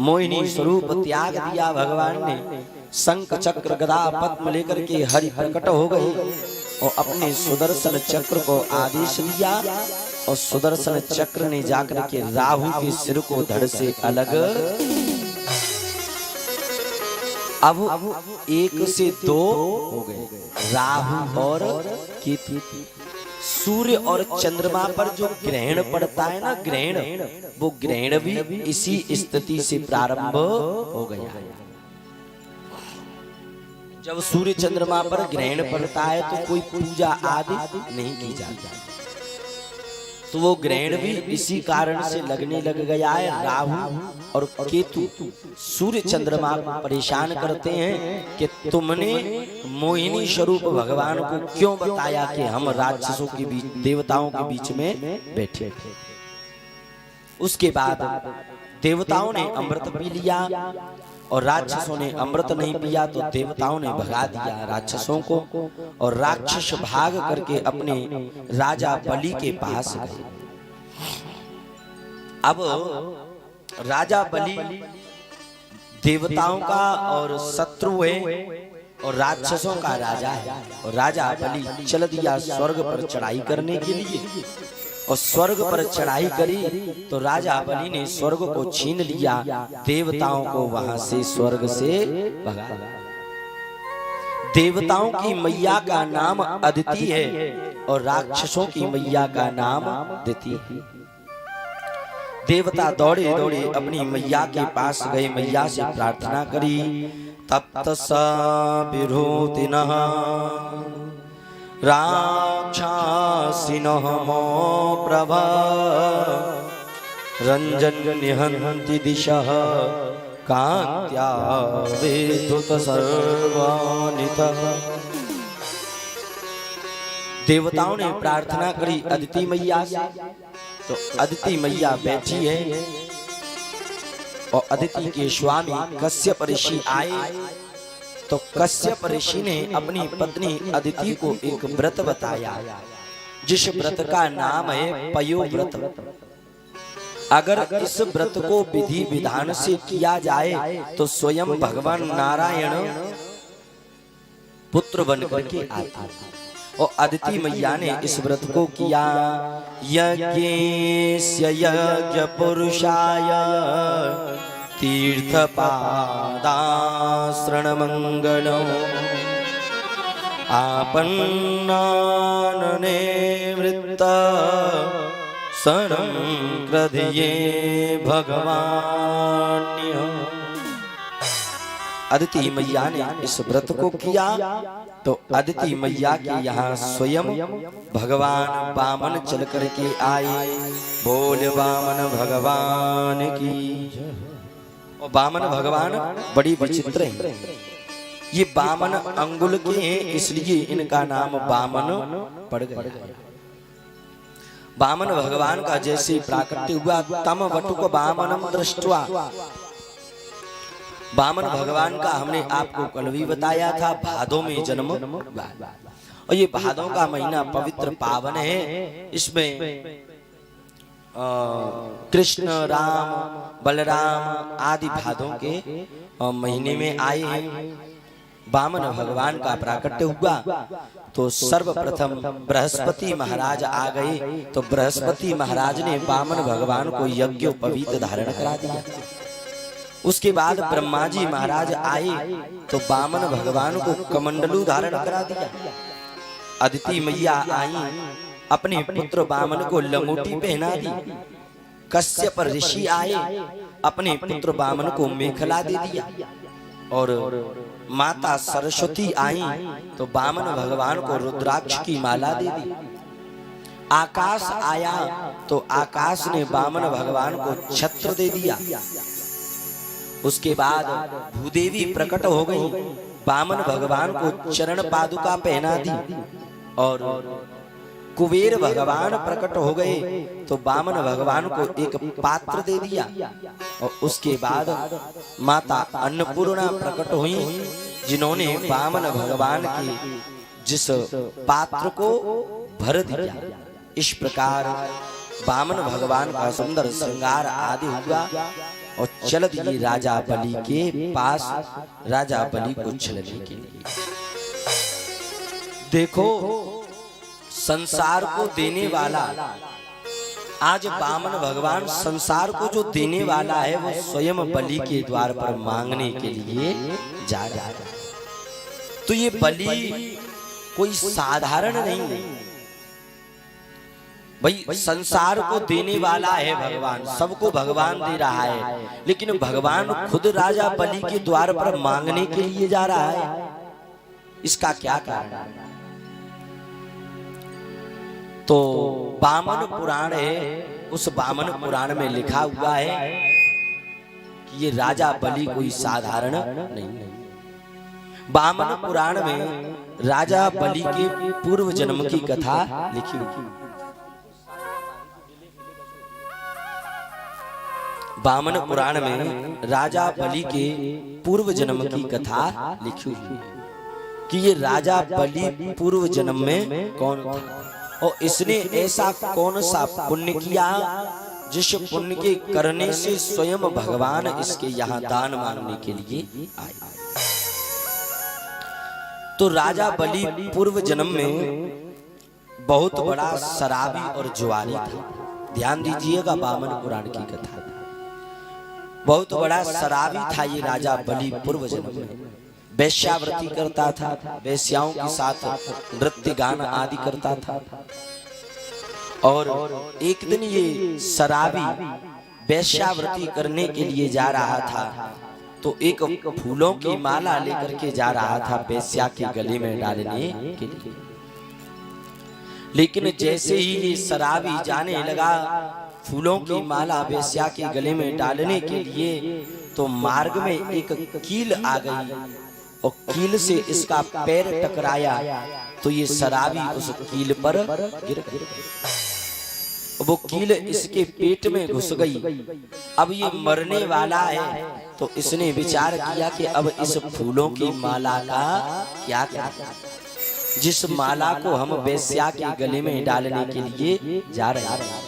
मोहिनी स्वरूप त्याग दिया। भगवान ने शंख चक्र गदा पद्म लेकर के हरि प्रकट हो गए और अपने सुदर्शन चक्र को आदेश दिया और सुदर्शन चक्र ने जाकर के राहु के सिर को धड़ से अलग। अब 1 से 2 हो गए, राहु और केतु। सूर्य और चंद्रमा पर जो ग्रहण पड़ता है ना, ग्रहण, वो ग्रहण भी इसी स्थिति से प्रारंभ हो गया। जब सूर्य चंद्रमा पर ग्रहण पड़ता है तो कोई पूजा आदि नहीं की जाती, तो वो ग्रहण भी इसी कारण से लगने लग गया है। राहु और केतु सूर्य चंद्रमा को परेशान करते हैं कि तुमने मोहिनी स्वरूप भगवान को क्यों बताया कि हम राक्षसों के बीच, देवताओं के बीच में बैठे। उसके बाद देवताओं ने अमृत पी लिया और राक्षसों ने अमृत नहीं पिया, तो देवताओं ने भगा दिया राक्षसों को और राक्षस भाग करके अपने राजा बलि के पास गए। अब राजा बलि देवताओं का और शत्रु है और राक्षसों का राजा है, और राजा बलि चल दिया स्वर्ग पर चढ़ाई करने के लिए। और स्वर्ग पर चढ़ाई करी तो राजा बलि ने स्वर्ग को छीन लिया, देवताओं को वहां से स्वर्ग से भगा। देवताओं की मैया का नाम अदिति है और राक्षसों की मैया का नाम दिति है। देवता दौड़े दौड़े अपनी मैया के पास गए, मैया से प्रार्थना करी। तप्तसा विरोधिनः राक्षसिनः प्रभा रंजन निहन्ति दिशः कांत्या विद्युत सर्वानितः। देवताओं ने प्रार्थना करी अदिति मैया से, तो अदिति मैया बैठी है और अदिति के स्वामी कश्यप ऋषि आए। तो कश्यप ऋषि ने अपनी पत्नी अदिति को एक व्रत बताया, जिस व्रत का नाम है पयो व्रत। अगर इस व्रत को विधि विधान से किया जाए तो स्वयं भगवान नारायण पुत्र बनकर के आते। और अदिति मैया ने इस व्रत को किया। यज्ञेस्य यज्ञ पुरुषाय तीर्थपादाश्रण मंगलम् आपन्नानने वृत्त शरणं कृधिये भगवान्य। अदिति मैया ने इस व्रत को किया तो अदिति मैया के यहाँ स्वयं भगवान वामन चल करके आए। बोल वामन भगवान की। और वामन भगवान बड़ी विचित्र हैं। ये वामन अंगुल के हैं, इसलिए इनका नाम वामन पड़ गया। वामन भगवान का जैसे प्राकट्य हुआ तम वटुक वामनम दृष्ट्वा। वामन भगवान का हमने आपको कल भी बताया था, भादों में जन्म हुआ। और ये भादों का महीना पवित्र पावन है। इसमें कृष्ण, राम, बलराम आदि भादों के महीने में आए हैं। वामन भगवान का प्राकट्य हुआ तो सर्वप्रथम बृहस्पति महाराज आ गए। तो बृहस्पति महाराज ने वामन भगवान को यज्ञोपवीत धारण करा दिया। उसके बाद ब्रह्मा जी महाराज आए तो वामन भगवान को कमंडलू धारण करा दिया। अदिति मैया आई, अपने पुत्र वामन को लंगोटी पहना दी। कश्यप ऋषि आए, अपने पुत्र वामन को मेखला दे दिया। और माता सरस्वती आई तो वामन भगवान को रुद्राक्ष की माला दे दी। आकाश आया तो आकाश ने वामन भगवान को छत्र दे दिया। उसके बाद भूदेवी प्रकट हो गई, वामन भगवान को चरण पादुका पहना दी। और कुबेर भगवान प्रकट हो गए तो वामन भगवान को एक पात्र दे दिया। और उसके बाद माता अन्नपूर्णा प्रकट हुई, जिन्होंने वामन भगवान के जिस पात्र को भर दिया। इस प्रकार वामन भगवान का सुंदर श्रृंगार आदि हुआ। और चल दिए राजा बलि के पास, राजा बलि को चलने के लिए। देखो, संसार को देने वाला, आज वामन भगवान संसार को जो देने वाला है वो स्वयं बलि के द्वार पर मांगने के लिए जा रहा है। तो ये बलि कोई साधारण नहीं है भाई। संसार को देने वाला है भगवान, सबको भगवान दे रहा है, लेकिन भगवान खुद राजा बलि के द्वार पर मांगने के लिए जा रहा है। इसका क्या कारण है? तो वामन पुराण है, उस वामन पुराण में लिखा हुआ है कि ये राजा बलि कोई साधारण नहीं है। वामन पुराण में राजा बलि के पूर्व जन्म की कथा लिखी हुई। वामन पुराण में राजा बलि के पूर्व जन्म की कथा लिखी हुई कि ये राजा बलि पूर्व जन्म में कौन था और इसने ऐसा कौन सा पुण्य किया जिस पुण्य के करने से स्वयं भगवान इसके यहाँ दान मांगने के लिए आए। तो राजा बलि पूर्व जन्म में बहुत बड़ा शराबी और जुआरी था। ध्यान दीजिएगा, वामन पुराण की कथा। बहुत बड़ा शराबी था ये राजा बलि पूर्व जन्म में। वैश्यावृत्ति करता था, वैश्याओं के साथ नृत्य गान आदि करता था। और एक दिन ये शराबी वैश्यावृत्ति करने के लिए जा रहा था तो एक फूलों की माला लेकर के जा रहा था वैश्या के गले में डालने के लिए। लेकिन जैसे ही ये शराबी जाने लगा फूलों की माला वैश्या के गले में डालने के लिए, तो मार्ग में एक कील आ गई और कील से इसका पैर टकराया तो ये शराबी उस कील पर गिर गया। वो कील इसके पेट में घुस गई। अब ये मरने वाला है तो इसने विचार किया कि अब इस फूलों की माला का क्या करें, जिस माला को हम वैश्या के गले में डालने के लिए जा रहे हैं।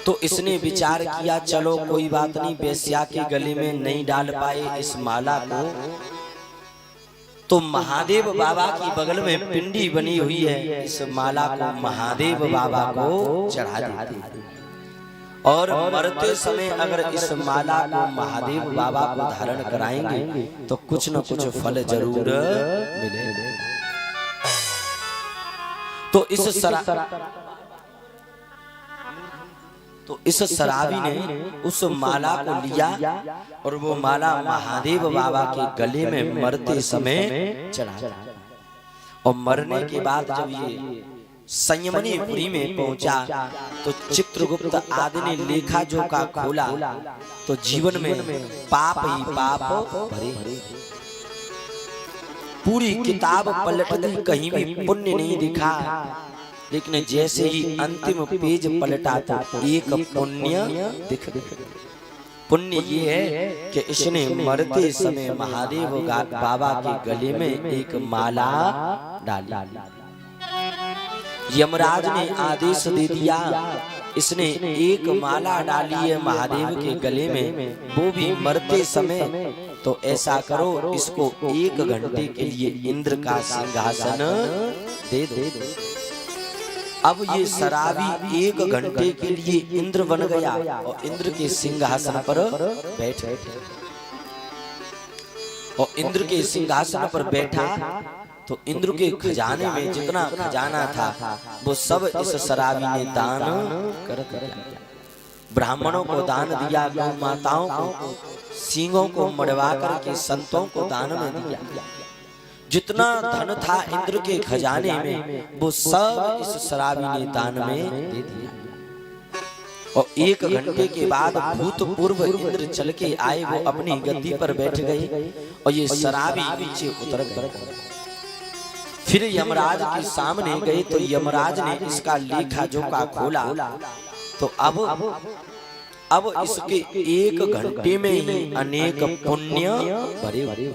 तो इसने विचार किया चलो कोई बात नहीं, वैश्या के गले में नहीं डाल पाए इस माला को, तो महादेव बाबा की बगल में पिंडी बनी हुई है, इस माला को महादेव बाबा को चढ़ा देते हैं। और मरते समय अगर इस माला को महादेव बाबा को धारण कराएंगे तो कुछ न कुछ फल जरूर मिलेगा। तो इस शराबी ने उस माला को लिया और वो माला महादेव बाबा के गले में मरते समय चढ़ा। और मरने के बाद जब ये संयमनीपुरी में पहुंचा तो चित्रगुप्त आदि ने लेखा जोखा खोला तो जीवन में पाप ही पाप भरे। पूरी किताब पलट दी, कहीं भी पुण्य नहीं दिखा, लेकिन जैसे ही अंतिम पेज पलटा तो एक पुण्य दिख गया। पुण्य ये है कि इसने मरते समय महादेव बाबा के गले में एक माला डाली। यमराज ने आदेश दे दिया, इसने एक माला डाली है महादेव के गले में, वो भी मरते समय, तो ऐसा करो इसको 1 घंटे के लिए इंद्र का सिंहासन दे दो। अब ये शराबी 1 घंटे के लिए इंद्र बन गया और इंद्र के सिंहासन पर बैठ गया। और इंद्र के सिंहासन पर बैठा तो इंद्र के खजाने में जितना खजाना था वो सब इस शराबी ने दान कर दिया। ब्राह्मणों को दान दिया, गौ माताओं को, सींगों को मड़वा करके संतों को दान में दिया। जितना धन था इंद्र के खजाने में वो सब इस शराबी ने दान में दे दिया। और 1 घंटे के बाद भूतपूर्व इंद्र चल के आए, वो अपनी गद्दी पर बैठ गए और ये शराबी नीचे उतर गए। फिर यमराज के सामने गए तो यमराज ने इसका लेखा जोखा खोला तो अब इसके 1 घंटे में ही अनेक पुण्य भरे।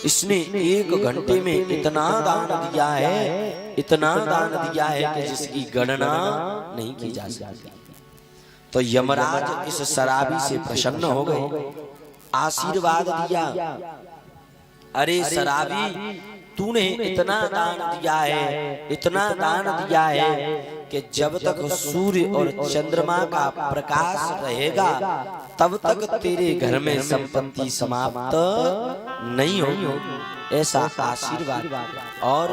इसने 1 घंटे में इतना दान दिया है, इतना दान दिया है कि जिसकी गणना नहीं की जा सकती। तो यमराज इस शराबी से प्रसन्न हो गए, आशीर्वाद दिया, अरे शराबी तूने इतना दान दिया है, इतना दान दिया है कि जब तक सूर्य और चंद्रमा का प्रकाश रहेगा तब तक तेरे घर में संपत्ति समाप्त नहीं होगी, ऐसा आशीर्वाद। और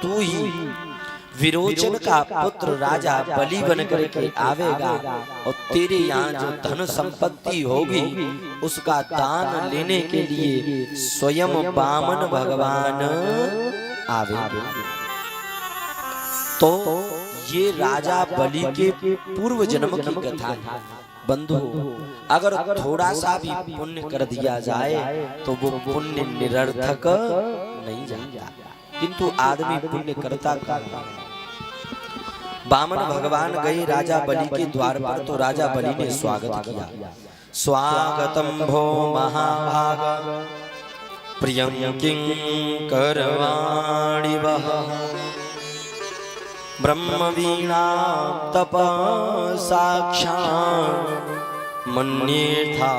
तू ही विरोचन का पुत्र राजा बलि बन करके आवेगा और तेरे यहाँ जो धन संपत्ति होगी उसका दान लेने के लिए स्वयं वामन भगवान आवेंगे। तो ये राजा बलि के पूर्व जन्म की कथा है। बंधु, अगर थोड़ा सा भी पुण्य कर दिया जाए तो वो पुण्य निरर्थक नहीं जाता, किंतु आदमी पुण्य करता करता। वामन भगवान गए राजा बलि के द्वार पर तो राजा बलि ने स्वागत किया। स्वागतम भो महाभाग प्रियं किंकरवाणि वः ब्रह्म वीणा तप साक्षात् मन्येथा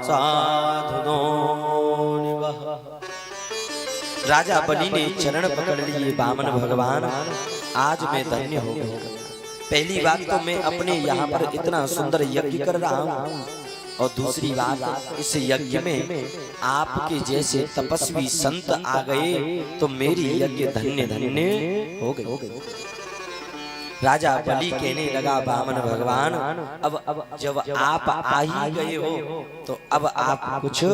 साधुनो निवः। राजा बलि ने चरण पकड़ लिए, वामन भगवान आज मैं धन्य हो गया। पहली बात तो मैं अपने यहाँ पर इतना सुंदर यज्ञ कर रहा हूँ, और दूसरी बात इस यज्ञ में आपके जैसे तपस्वी संत आ गए तो मेरी यज्ञ धन्य धन्य हो गई। राजा बलि कहने लगा, वामन भगवान अब जब आप आ ही गए हो तो अब आप कुछ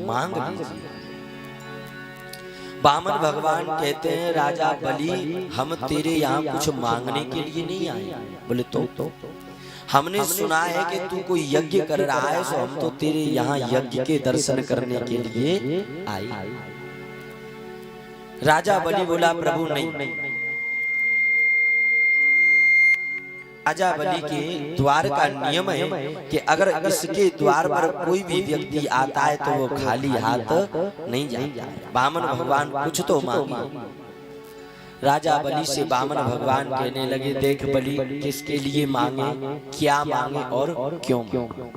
मांग लीजिए। वामन भगवान कहते हैं, राजा बलि हम तेरे यहाँ कुछ मांगने के लिए नहीं आए। बोले तो हमने सुना है कि तू कोई यज्ञ कर रहा है, तो हम तो तेरे यहाँ यज्ञ के दर्शन करने के लिए आए। राजा बलि बोला, प्रभु नहीं। राजा बलि के द्वार का नियम है कि अगर इसके द्वार पर कोई भी व्यक्ति आता है तो वो खाली हाथ नहीं जाता। वामन भगवान कुछ तो मांगे। राजा बलि से वामन भगवान कहने लगे, देख बलि किसके लिए मांगे, क्या मांगे और क्यों मांगे।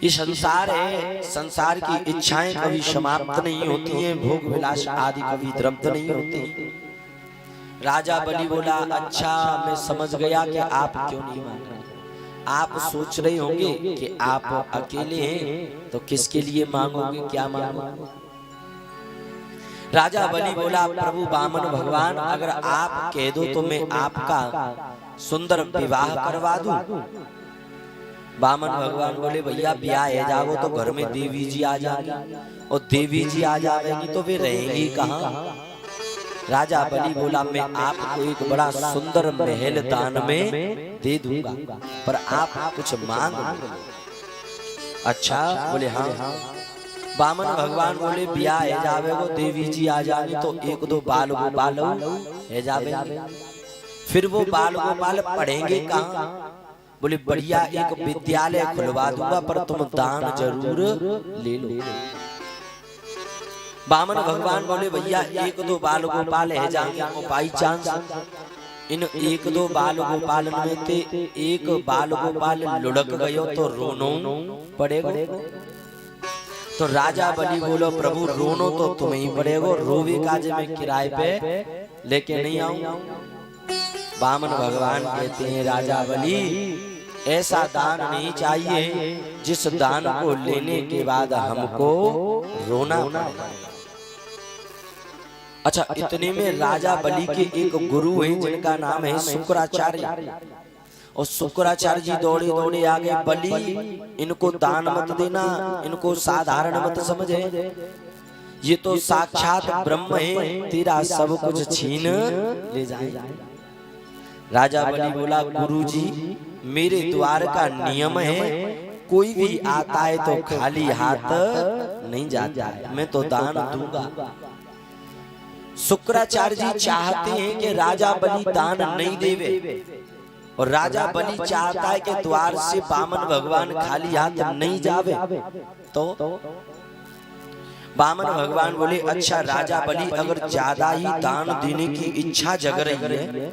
ये संसार है, संसार की इच्छाएं कभी समाप्त नहीं होती हैं, भोग विलास आदि कभी द्रप्त नहीं होती। राजा बलि बोला, अच्छा मैं समझ गया कि आप क्यों नहीं मान रहे। आप सोच रहे होंगे कि आप अकेले हैं तो किसके लिए मांगोगे, क्या मांगोगे। राजा बलि बोला, प्रभु वामन भगवान अगर आप कह दो तो मैं आपका सुंदर विवाह करवा दूं। वामन भगवान बोले, भैया ब्याह है जाओ तो घर में देवी जी आ जाएगी, और देवी जी आ जाएगी तो वे रहेंगी कहाँ। राजा बलि बोला, मैं आपको एक बड़ा सुंदर महल दान में दे दूंगा, पर आप कुछ मांग लो। अच्छा बोले, हाँ। वामन भगवान बोले, ब्याह है जावे वो देवी जी आ जाएगी तो एक दो बाल गोपाल है जावे, फिर वो बाल गोपाल पढ़ेंगे कहाँ। बोले, बढ़िया एक विद्यालय खुलवा दूंगा, पर तुम दान जरूर ले लो। वामन भगवान बोले, भैया एक दो बाल गोपाल है जाएंगे, बाई चांस इन एक दो बाल गोपाल में से एक बाल गोपाल लुढ़क गयो तो रोनो पड़ेगा। तो राजा बलि बोलो, प्रभु रोनो तो तुम्हें ही पड़ेगा, रोवे काज में किराए पे लेके नहीं आऊं। वामन भगवान कहते हैं, राजा बलि ऐसा दान नहीं चाहिए जिस दान को लेने के बाद हमको रोना पड़े। अच्छा, इतने में राजा बलि के एक गुरु हैं जिनका नाम है शुक्राचार्य, और शुक्राचार्य जी दौड़े दौड़े आ गए, बलि इनको दान मत देना, इनको साधारण मत समझे, ये तो साक्षात ब्रह्म है, तेरा सब कुछ छीन ले जाए। राजा बलि बोला, गुरुजी मेरे द्वार का नियम है, कोई भी आता है तो खाली हाथ नहीं जाता है, मैं तो दान दूंगा। शुक्राचार्य जी चाहते हैं कि राजा बलि दान नहीं देवे, और राजा बलि चाहता है कि द्वार से वामन भगवान खाली हाथ नहीं जावे। तो वामन भगवान बोले, अच्छा राजा बलि अगर ज्यादा ही दान देने की इच्छा जग रही है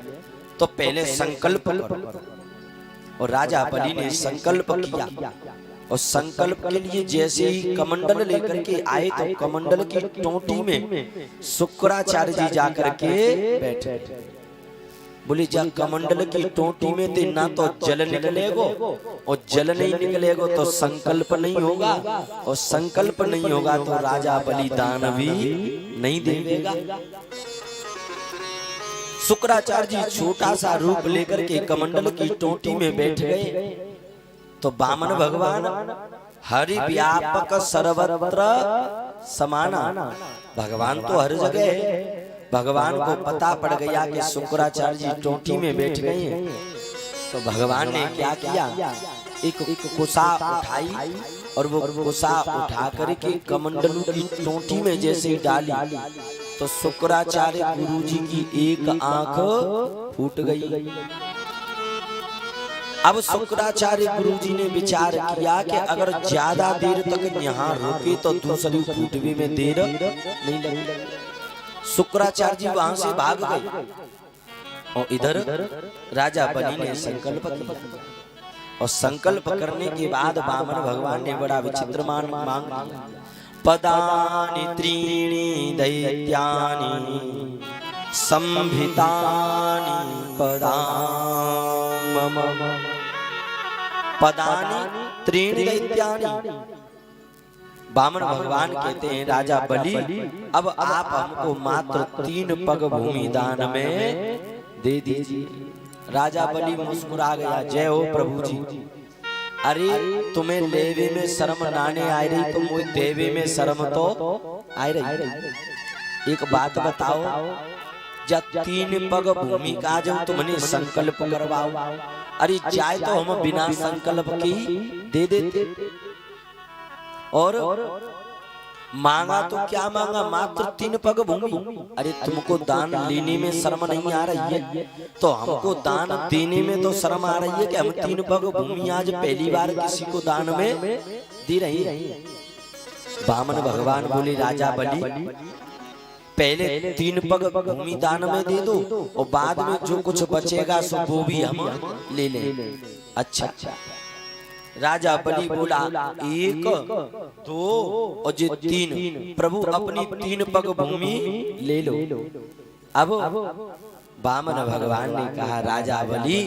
तो पहले संकल्प करो। और राजा बलि ने संकल्प किया, और संकल्प के लिए जैसे ही कमंडल लेकर के आए तो कमंडल की टोटी में शुक्राचार्य जी जाकर के बैठे। बोले, जब कमंडल की टोटी में थे ना तो जल निकलेगो, और जल नहीं निकलेगो तो संकल्प नहीं होगा, और संकल्प नहीं होगा तो राजा बलि दान भी नहीं देगा। शुक्राचार्य जी छोटा सा रूप लेकर के कमंडल की टोटी में बैठ गए, तो वामन भगवान हरि व्यापक सर्वत्र समाना, भगवान तो हर जगह है। भगवान को पता पड़ गया कि शुक्राचार्य जी टोटी में बैठ गए हैं, तो भगवान ने क्या किया, एक कुसा उठाई, और वो कुसा उठा करके कमंडलू की टोटी में जैसे डाली तो शुक्राचार्य गुरुजी की एक आंख फूट गई। अब शुक्राचार्य गुरुजी ने विचार किया कि अगर ज्यादा देर तक यहाँ रुके तो दूसरी फूटने में देर नहीं लगेगी। शुक्राचार्य जी वहां से भाग गए, और इधर राजा बलि ने संकल्प किया, और संकल्प करने के बाद वामन भगवान ने बड़ा विचित्र मांग किया, पदानि त्रीणि दैत्यानि संभितानि पदानि त्रीणि दैत्यानि। वामन भगवान कहते हैं, राजा बलि अब आप हमको मात्र 3 पग भूमि दान में दे दीजिए। राजा बलि मुस्कुरा गया, जय हो प्रभु जी। अरे तुम्हें लेवे में शर्म नाने आ रही तो मुझे देवे में शर्म तो आ रही। एक बात बताओ, जब 3 पग भूमि का जब तुमने संकल्प करवाओ, अरे चाहे तो हम बिना संकल्प की दे देते, और मांगा तो क्या मांगा, मात्र 3 पग भूमि। अरे तुमको दान लेने में शर्म नहीं आ रही है, तो हमको दान देने में तो शर्म आ रही है कि हम 3 पग भूमि आज पहली बार किसी को दान में दे रही है। वामन भगवान बोले, राजा बलि पहले 3 पग भूमि दान में दे दो, और बाद में जो कुछ बचेगा सो वो भी हम ले लें। अच्छा, राजा बलि बोला 1 2 और जे 3। प्रभु अपनी 3 पग भूमि ले लो। अब वामन भगवान ने कहा राजा बलि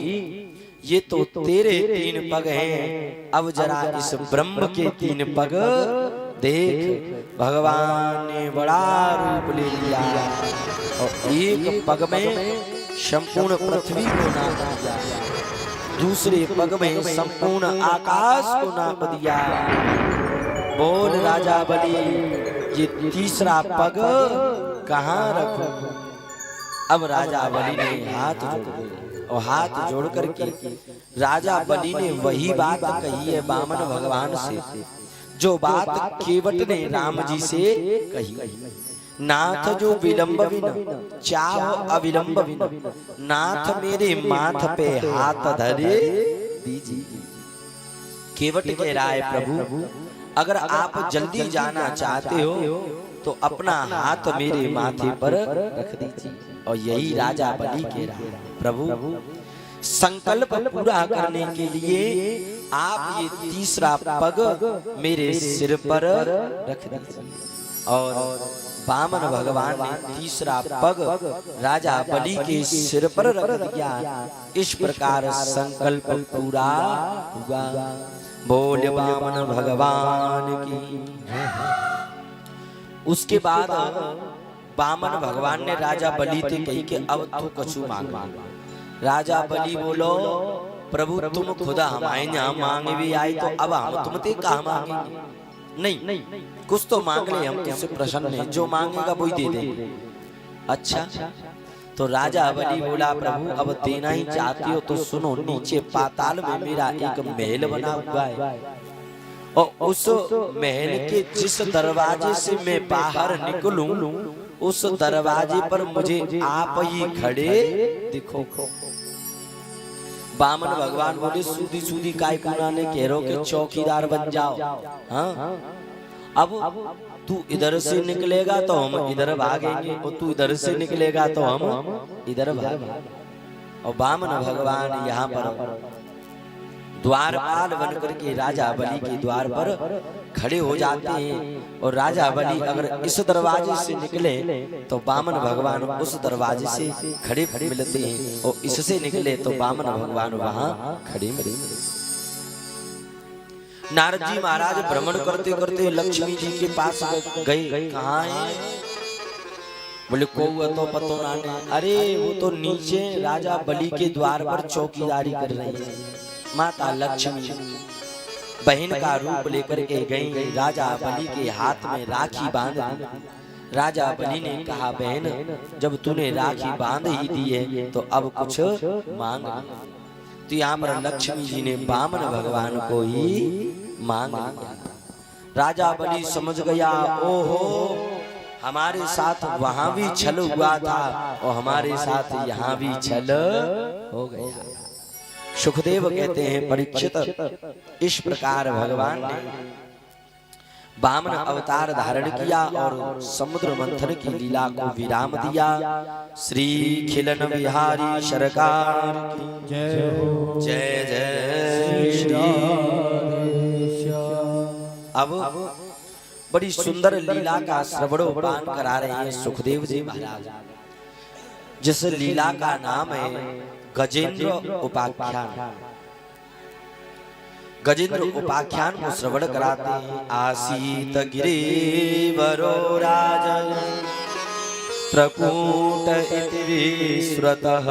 ये तो तेरे 3 पग हैं, अब जरा इस ब्रह्म के 3 पग देख। भगवान ने बड़ा रूप ले लिया और 1 पग में संपूर्ण पृथ्वी को नाप दिया, दूसरे पग में संपूर्ण आकाश को नाप दिया। बोल राजा बलि ये तीसरा पग कहाँ रखूं? अब राजा बलि ने हाथ जोड़ और हाथ जोड़ करके राजा बलि ने वही बात कही है वामन भगवान से जो बात केवट ने राम जी से कही। नाथ जो विलंब विन चाहो अविलंब विन, नाथ मेरे माथ पे हाथ धरे दीजिए। केवट कह रहा है प्रभु अगर आप जल्दी जाना चाहते हो तो अपना हाथ मेरे माथे पर रख दीजिए। और यही राजा बलि कह रहा है प्रभु संकल्प पूरा करने के लिए आप ये तीसरा पग मेरे सिर पर रख दीजिए। और वामन भगवान ने तीसरा पग राजा बलि के सिर पर रख दिया। इस प्रकार संकल्प पूरा हुआ। बोल वामन भगवान की। उसके बाद वामन भगवान ने राजा बलि से कही कि अब तू कछु मांग। राजा बलि बोलो प्रभु तुम खुदा हमारे यहाँ मांगे भी आए तो अब हम तुमसे कहा मांगेंगे? नहीं कुछ तो मांग ले, हम तुझसे प्रसन्न हैं, जो मांगेगा वही दे देंगे। अच्छा तो राजा बलि बोला प्रभु अब देना ही चाहती हो तो सुनो, नीचे पाताल में मेरा एक महल बना हुआ है और उस महल के जिस दरवाजे से मैं बाहर निकलूं उस दरवाजे पर मुझे आप ही खड़े दिखो। वामन भगवान बोले सूदी सूदी काय कुनाने कह रहे हो कि चौकीदार बन जाओ। हाँ अब तू इधर से निकलेगा तो हम इधर भागेंगे और तू इधर से निकलेगा तो हम इधर भागेंगे। और वामन भगवान यहाँ पर द्वारपाल बनकर के राजा बलि के द्वार पर खड़े हो जाते हैं। और राजा बलि अगर इस दरवाजे से निकले तो वामन भगवान उस दरवाजे से खड़े मिलते हैं और इससे निकले तो वामन भगवान वहां खड़े मिलते। नारद जी महाराज भ्रमण करते करते लक्ष्मी जी के पास गए। कहाँ है? बोले को तो पतो ना। अरे वो तो नीचे राजा बलि के द्वार पर चौकीदारी कर रही है। माता लक्ष्मी बहन का रूप लेकर के गई, राजा बलि के हाथ में राखी बांध दी। राजा बलि ने कहा बहन जब तूने राखी बांध ही दी है तो अब कुछ मांग। तो यहाँ पर लक्ष्मी जी ने वामन भगवान को ही मांग। राजा बलि समझ गया ओहो हमारे साथ वहां भी छल हुआ था और हमारे साथ यहाँ भी छल हो गया। सुखदेव कहते हैं परीक्षित इस प्रकार भगवान ने वामन अवतार धारण किया और समुद्र मंथन की लीला को विराम दिया। श्री खिलन बिहारी सरकार जय जय श्री। अब बड़ी सुंदर लीला का श्रवणोपान करा रहे हैं सुखदेव जी महाराज, जिस लीला का नाम है गजेंद्र उपाख्यान। गजेंद्र उपाख्यान को श्रवण कराते हैं। आसीत गिरिवरो राज त्रकूट इति विश्रुतः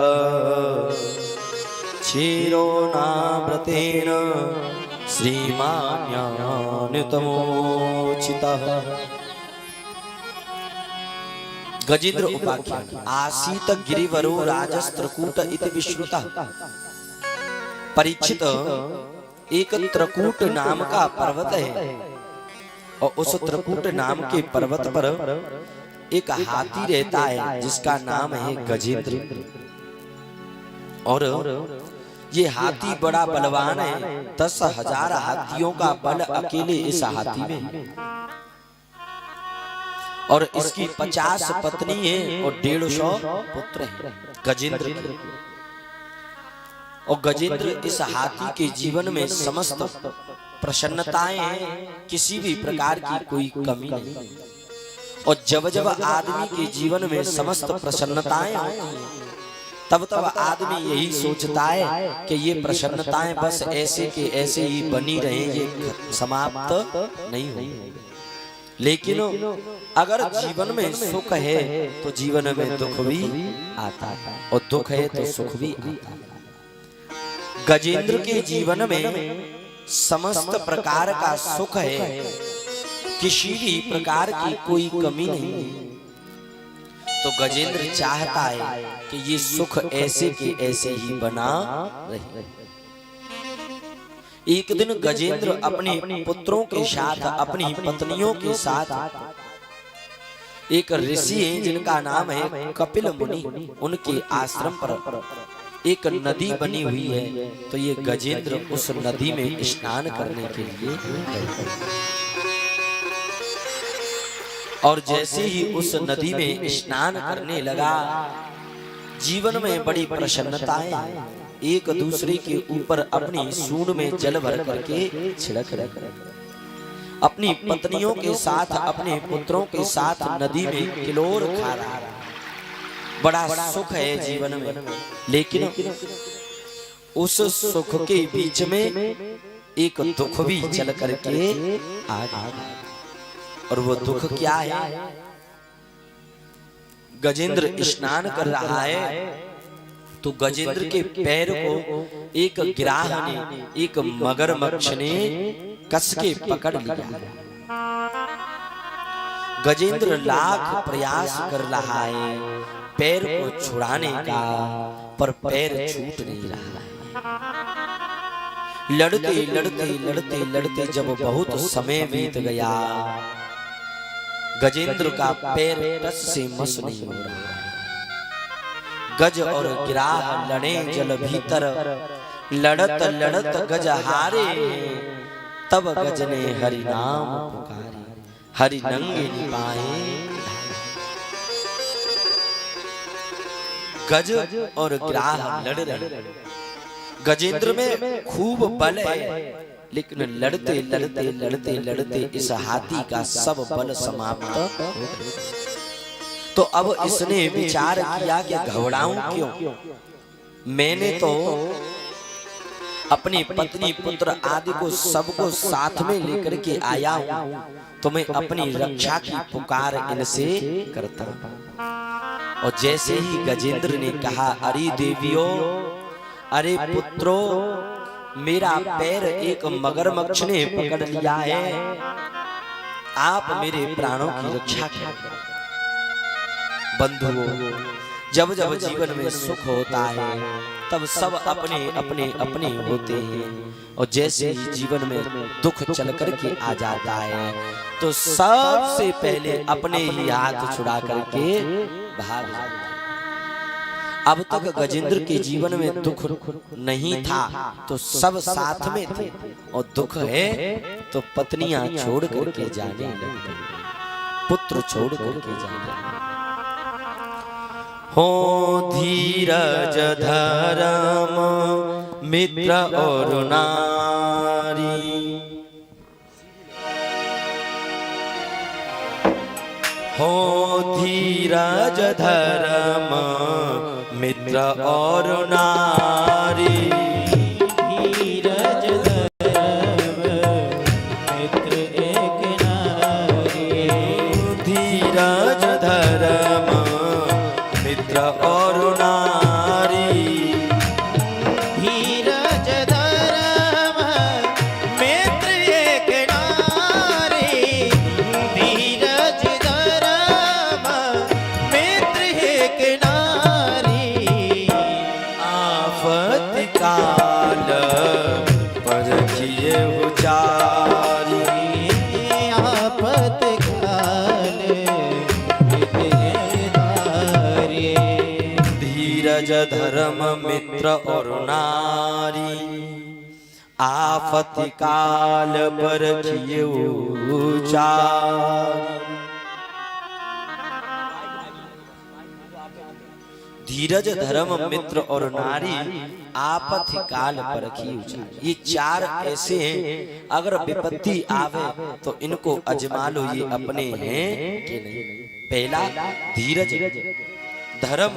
क्षीरोनामृतेन श्रीमान्यानुतमोचितः। गजेंद्र उपाख्यान। आसीत गिरिवरो राजस्त्रकूट इति विश्रुतः। परीक्षित एक त्रकूट नाम का पर्वत है और उस त्रकूट नाम के पर्वत पर एक हाथी रहता है जिसका नाम है गजेंद्र। और ये हाथी बड़ा बलवान है। 10,000 हाथियों का बल अकेले इस हाथी में है और इसकी 50 पत्नी है और 150 पुत्र हैं गजेंद्र के। और गजेंद्र इस हाथी के जीवन में समस्त प्रसन्नताएं किसी भी प्रकार की कोई कमी नहीं। और जब जब आदमी के जीवन में समस्त प्रसन्नताएं होती हैं, तब तब आदमी यही सोचता है कि ये प्रसन्नताएं बस ऐसे के ऐसे ही बनी रहे, ये समाप्त नहीं होंगी। लेकिन अगर जीवन में सुख है तो जीवन में दुख भी आता है, और दुख है तो सुख भी आता है। गजेंद्र के जीवन में समस्त प्रकार का सुख है, किसी भी प्रकार की कोई कमी नहीं। तो गजेंद्र चाहता है कि ये सुख ऐसे के ऐसे ही बना रहे। एक दिन गजेंद्र अपने पुत्रों के साथ, अपनी पत्नियों के साथ, एक ऋषि है जिनका नाम है कपिल मुनि, उनके आश्रम पर एक नदी बनी हुई है। तो ये गजेंद्र उस नदी में स्नान करने के लिए गए। और जैसे ही उस नदी में स्नान करने लगा, जीवन में बड़ी प्रसन्नताएं, एक दूसरे के ऊपर अपनी सूंड में जल भर करके छिड़क रहे, अपनी पत्नियों के साथ, अपने पुत्रों के साथ नदी में किलोर खा रहा है। बड़ा सुख है जीवन में। लेकिन उस सुख के बीच में एक दुख भी चल करके आ गया। और वो दुख क्या है? गजेंद्र स्नान कर रहा है तो गजेंद्र के पैर को एक गिराह ने, एक मगरमच्छ ने कस के पकड़ लिया। गजेंद्र लाख प्रयास कर रहा है पैर को छुड़ाने का, पर पैर छूट नहीं रहा है। लड़ते लड़ते लड़ते लड़ते जब बहुत समय बीत गया, गजेंद्र का पैर टस से मस नहीं हो रहा है। गज और गिराह लड़े जल भीतर, लड़त लड़त गज हारे, तब गज ने हरि नाम पुकारे, हरि नंगे निपाए। गज और गिराह लड़ रहे, गजेंद्र में खूब बल है, लेकिन लड़ते लड़ते लड़ते लड़ते इस हाथी का सब बल समाप्त हो गया। तो अब इसने विचार किया कि घबराऊं क्यों, मैंने तो अपनी पत्नी पुत्र आदि को सबको साथ में लेकर के आया हूं, तो मैं अपनी रक्षा की पुकार इनसे करता हूं। और जैसे ही गजेंद्र ने कहा, अरे देवियों, अरे पुत्रों, मेरा पैर एक मगरमच्छ ने पकड़ लिया है, आप मेरे प्राणों की रक्षा करें। बंधुओं, जब जब जीवन में सुख होता है तब सब अपने अपने अपने होते हैं, और जैसे ही जीवन में दुख चल करके आ जाता है तो सबसे पहले अपने ही हाथ छुड़ा करके भाग जाता है। अब तक गजेंद्र के जीवन में दुख नहीं था तो सब साथ में थे, और दुख है तो पत्नियां छोड़ करके जाने लगती, पुत्र छोड़ करके जाने लगते। हो धीरज धर्म मित्र और नारी, हो धीरज धर्म मित्र और नारी, धीरज धर्म मित्र एक नारी, धीरज धर्म मित्र और नारी, धीरज धर्म मित्र एक नारी, धीरज धर्म मित्र एक नारी। आफत काल परखिए उचारी, आफत काल विद्याधारी, धीरज धर्म मित्र और नारी, आफत काल परखिए उचारी। धीरज धर्म मित्र और नारी आपत्ति काल परखी उचारी। ये चार ऐसे हैं, अगर विपत्ति आवे तो इनको अजमा लो, ये अपने हैं कि नहीं। पहला धीरज धर्म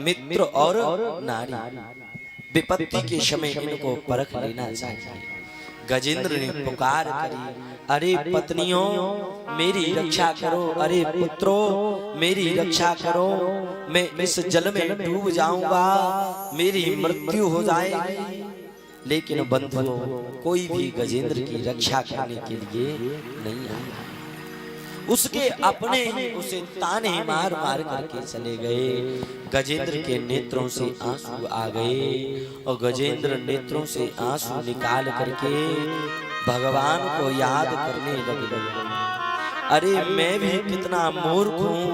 मित्र और नारी, विपत्ति के समय इनको परख लेना चाहिए। गजेंद्र ने पुकार करी, अरे पत्नियों मेरी रक्षा करो, अरे पुत्रों मेरी रक्षा करो, मैं इस जल में डूब जाऊंगा, मेरी मृत्यु हो जाएगी। लेकिन बंधुओं कोई भी गजेंद्र की रक्षा करने के लिए नहीं आया। उसके अपने ही उसे ताने मार मार करके चले गए। गजेंद्र के नेत्रों से आंसू आ गए और गजेंद्र नेत्रों से आंसू निकाल करके भगवान को याद करने लग गए। अरे मैं भी कितना मूर्ख हूँ,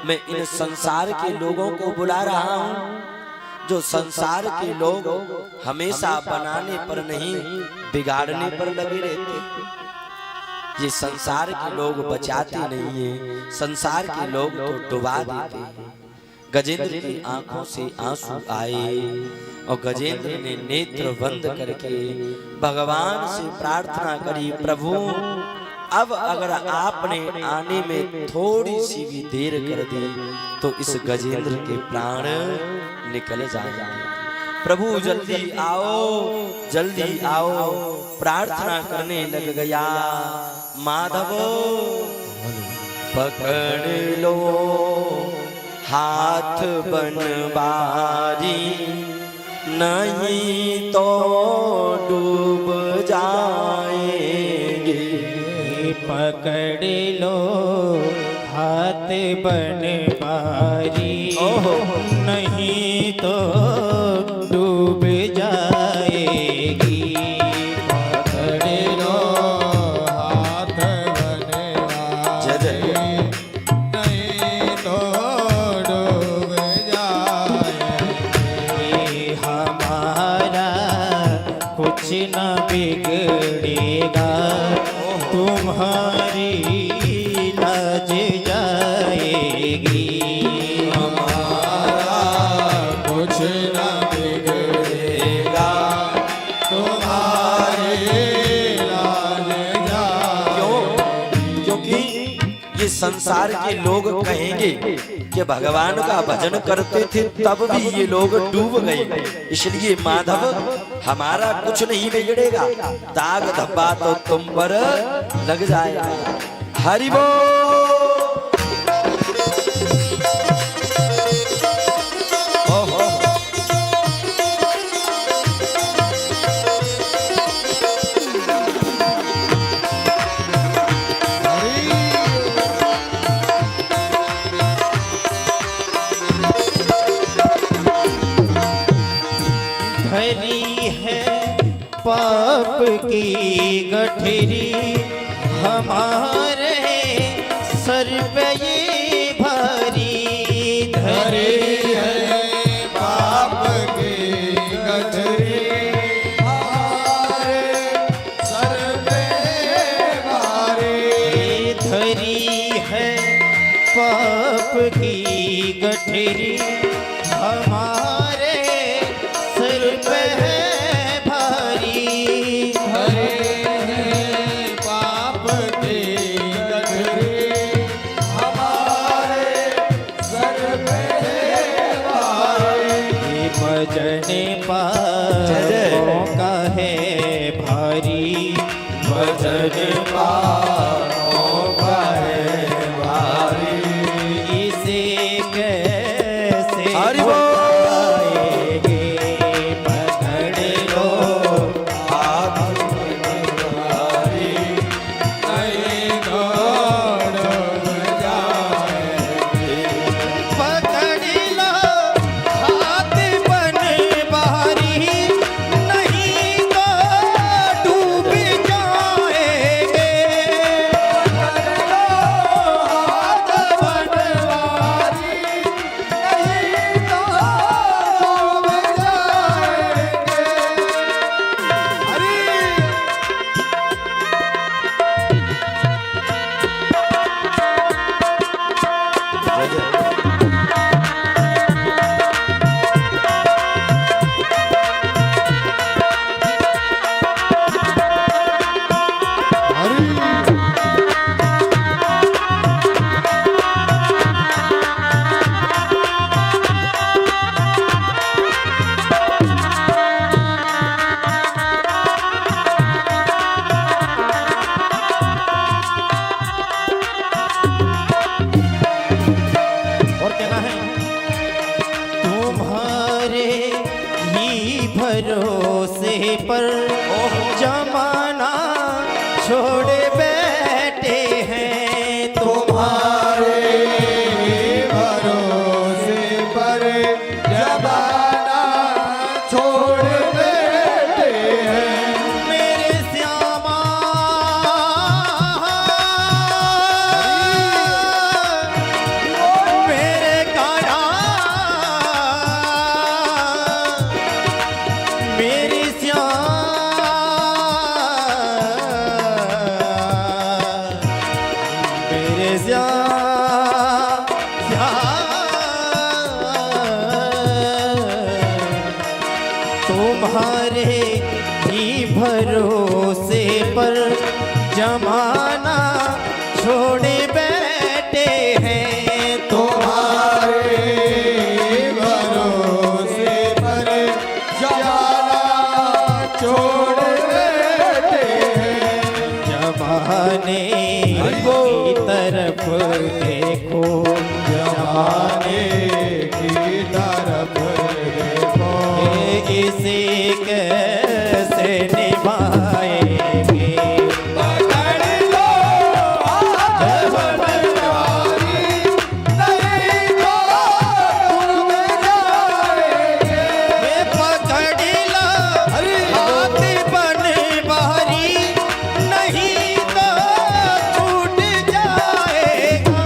मैं इन संसार के लोगों को बुला रहा हूँ, जो संसार के लोग हमेशा बनाने पर नहीं बिगाड़ने पर लगे रहते। ये संसार के लोग बचाते नहीं है, संसार के लोग तो डुबा देते हैं। गजेंद्र की आंखों से आंसू आए और गजेंद्र ने नेत्र बंद करके भगवान से प्रार्थना करी, प्रभु अब अगर आपने आने में थोड़ी सी भी देर कर दी तो इस गजेंद्र के प्राण निकल जाएंगे। प्रभु जल्दी आओ, जल्दी आओ। प्रार्थना करने लग गया, माधव पकड़ लो हाथ बनवारी, नहीं तो डूब जाएंगे। पकड़ लो हाथ बनवारी, नहीं तो डूब जाएगी। पकड़ लो हाथ बनवारी, नहीं तो डूब जाएगी। हमारा कुछ न बिगड़ेगा, तुम्हारी लाज जाएगी। हमारा कुछ न बिगड़ेगा, तुम्हारी लाज जाएगी। क्योंकि ये संसार के लोग कहेंगे कि भगवान का भजन करते थे तब भी ये लोग डूब गए, इसलिए माधव हमारा कुछ नहीं बिगड़ेगा, दाग धब्बा तो तुम पर लग जाएगा। हरि बोल। धरी है पाप की गठरी, हमारे सर पे ये भारी। धरी है पाप की गठरी, हमारे सर पे भारी। धरी है पाप की गठरी, हमारे सर पे है भारी। हरे पाप की गठरी, हमारे सर पे है भारी। भजने पापों का है भारी, भजने पापों का है भारी। इसे कैसे हरि बोल। पर जमाना छोड़ बैठे हैं तुम्हारे भरोसे पर जमाना छोड़ बैठे हैं मेरे श्यामा मेरे काया मेरी मेरे तुम्हारे ही भरोसे पर जमाना छोड़े बैठे हैं तुम्हारे भरोसे पर जमाना छोड़ बैठे हैं जमाने की तरफ देखो जमाने की तरफ देखो इसे कैसे निभाएंगे पकड़ लो हाथ बनवारी नहीं तो तुम जाएंगे पकड़ लो हाथ बनवारी नहीं तो छूट जाएगा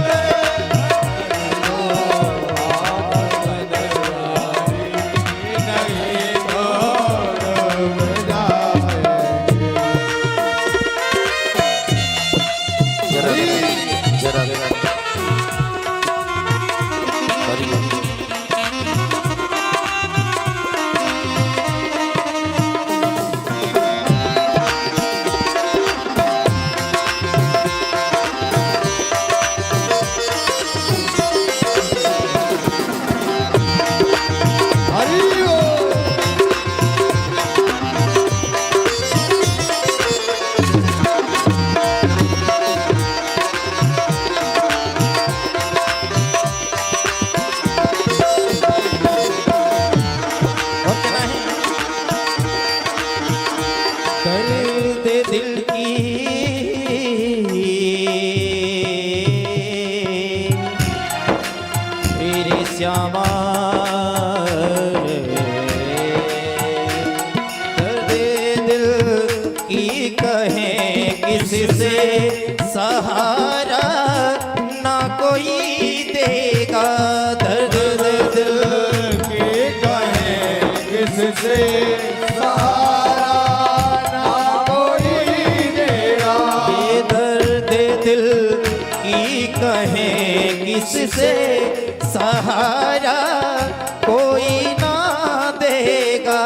दर्द दिल की मेरे श्यामा दर्द दिल की कहें किससे सहारा ना कोई देगा दर्द दिल के कहें किससे सहारा ना कोई देगा ये दर्द दिल की कहें किससे सहारा कोई ना देगा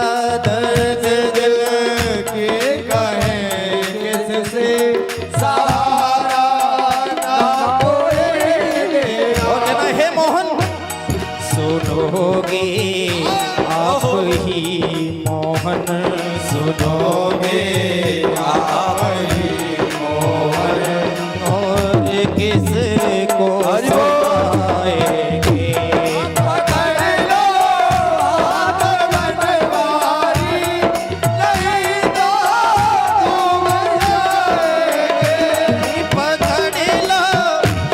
दर्द दिल के कहें किससे सहारा ना कोई देगा और कहना हे मोहन सुनोगे आप ही मोहन सुनोगे आप ही मोहन और किसको सुनाएंगे पकड़ लो हाथ बनवारी नहीं तो तुम जाएंगे पकड़ लो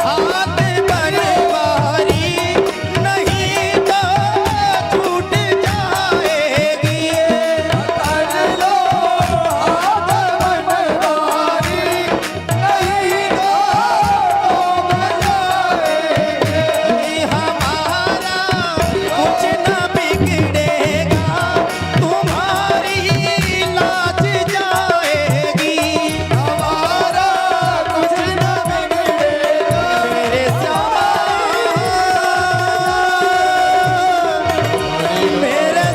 हाथ बनवारी नहीं तो छूट जाएगी पकड़ लो हाथ बनवारी नहीं तो तुम जाएंगे हमारा कुछ न बिगड़ेगा तुम्हारी लाज जाएगी हमारा कुछ न बिगड़ेगा मेरे श्यामा मेरे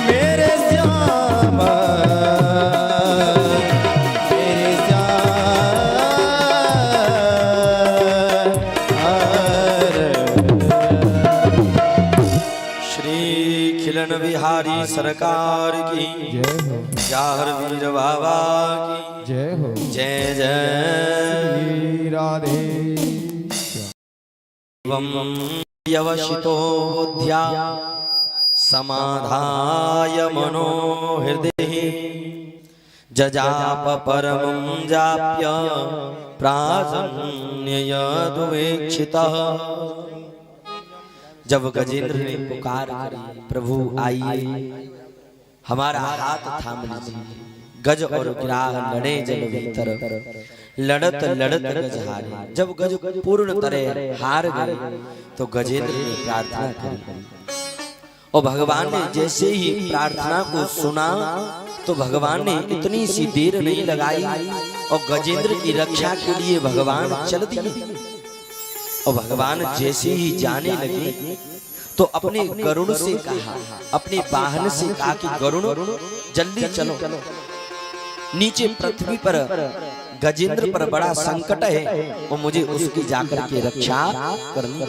मेरे श्यामा मेरे श्री खिलन बिहारी सरकार की जाहर वीर बाबा की जय हो जय जय राधे एवं यवशितो बुद्ध्या समाधाय मनो हृदय जजाप परमं जाप्य प्राजन्ययदुवेक्षितः। जब गजेंद्र ने पुकार करी, प्रभु आइए हमारा हाथ थाम लीजिए। गज और गिराह लड़े जल भीतर, लड़त लड़त गज हारे। जब गज पूर्ण तरह हार गए तो गजेंद्र ने प्रार्थना करी और भगवान ने जैसे ही प्रार्थना को सुना तो भगवान ने इतनी सी देर नहीं लगाई और गजेंद्र की रक्षा के लिए भगवान चल दिए। और भगवान जैसे ही जाने लगे तो अपने गरुड़ से कहा, अपने वाहन से कहा कि गरुड़ जल्दी चलो, नीचे पृथ्वी पर गजेंद्र पर बड़ा संकट है और मुझे उसकी जाकर के रक्षा करनी।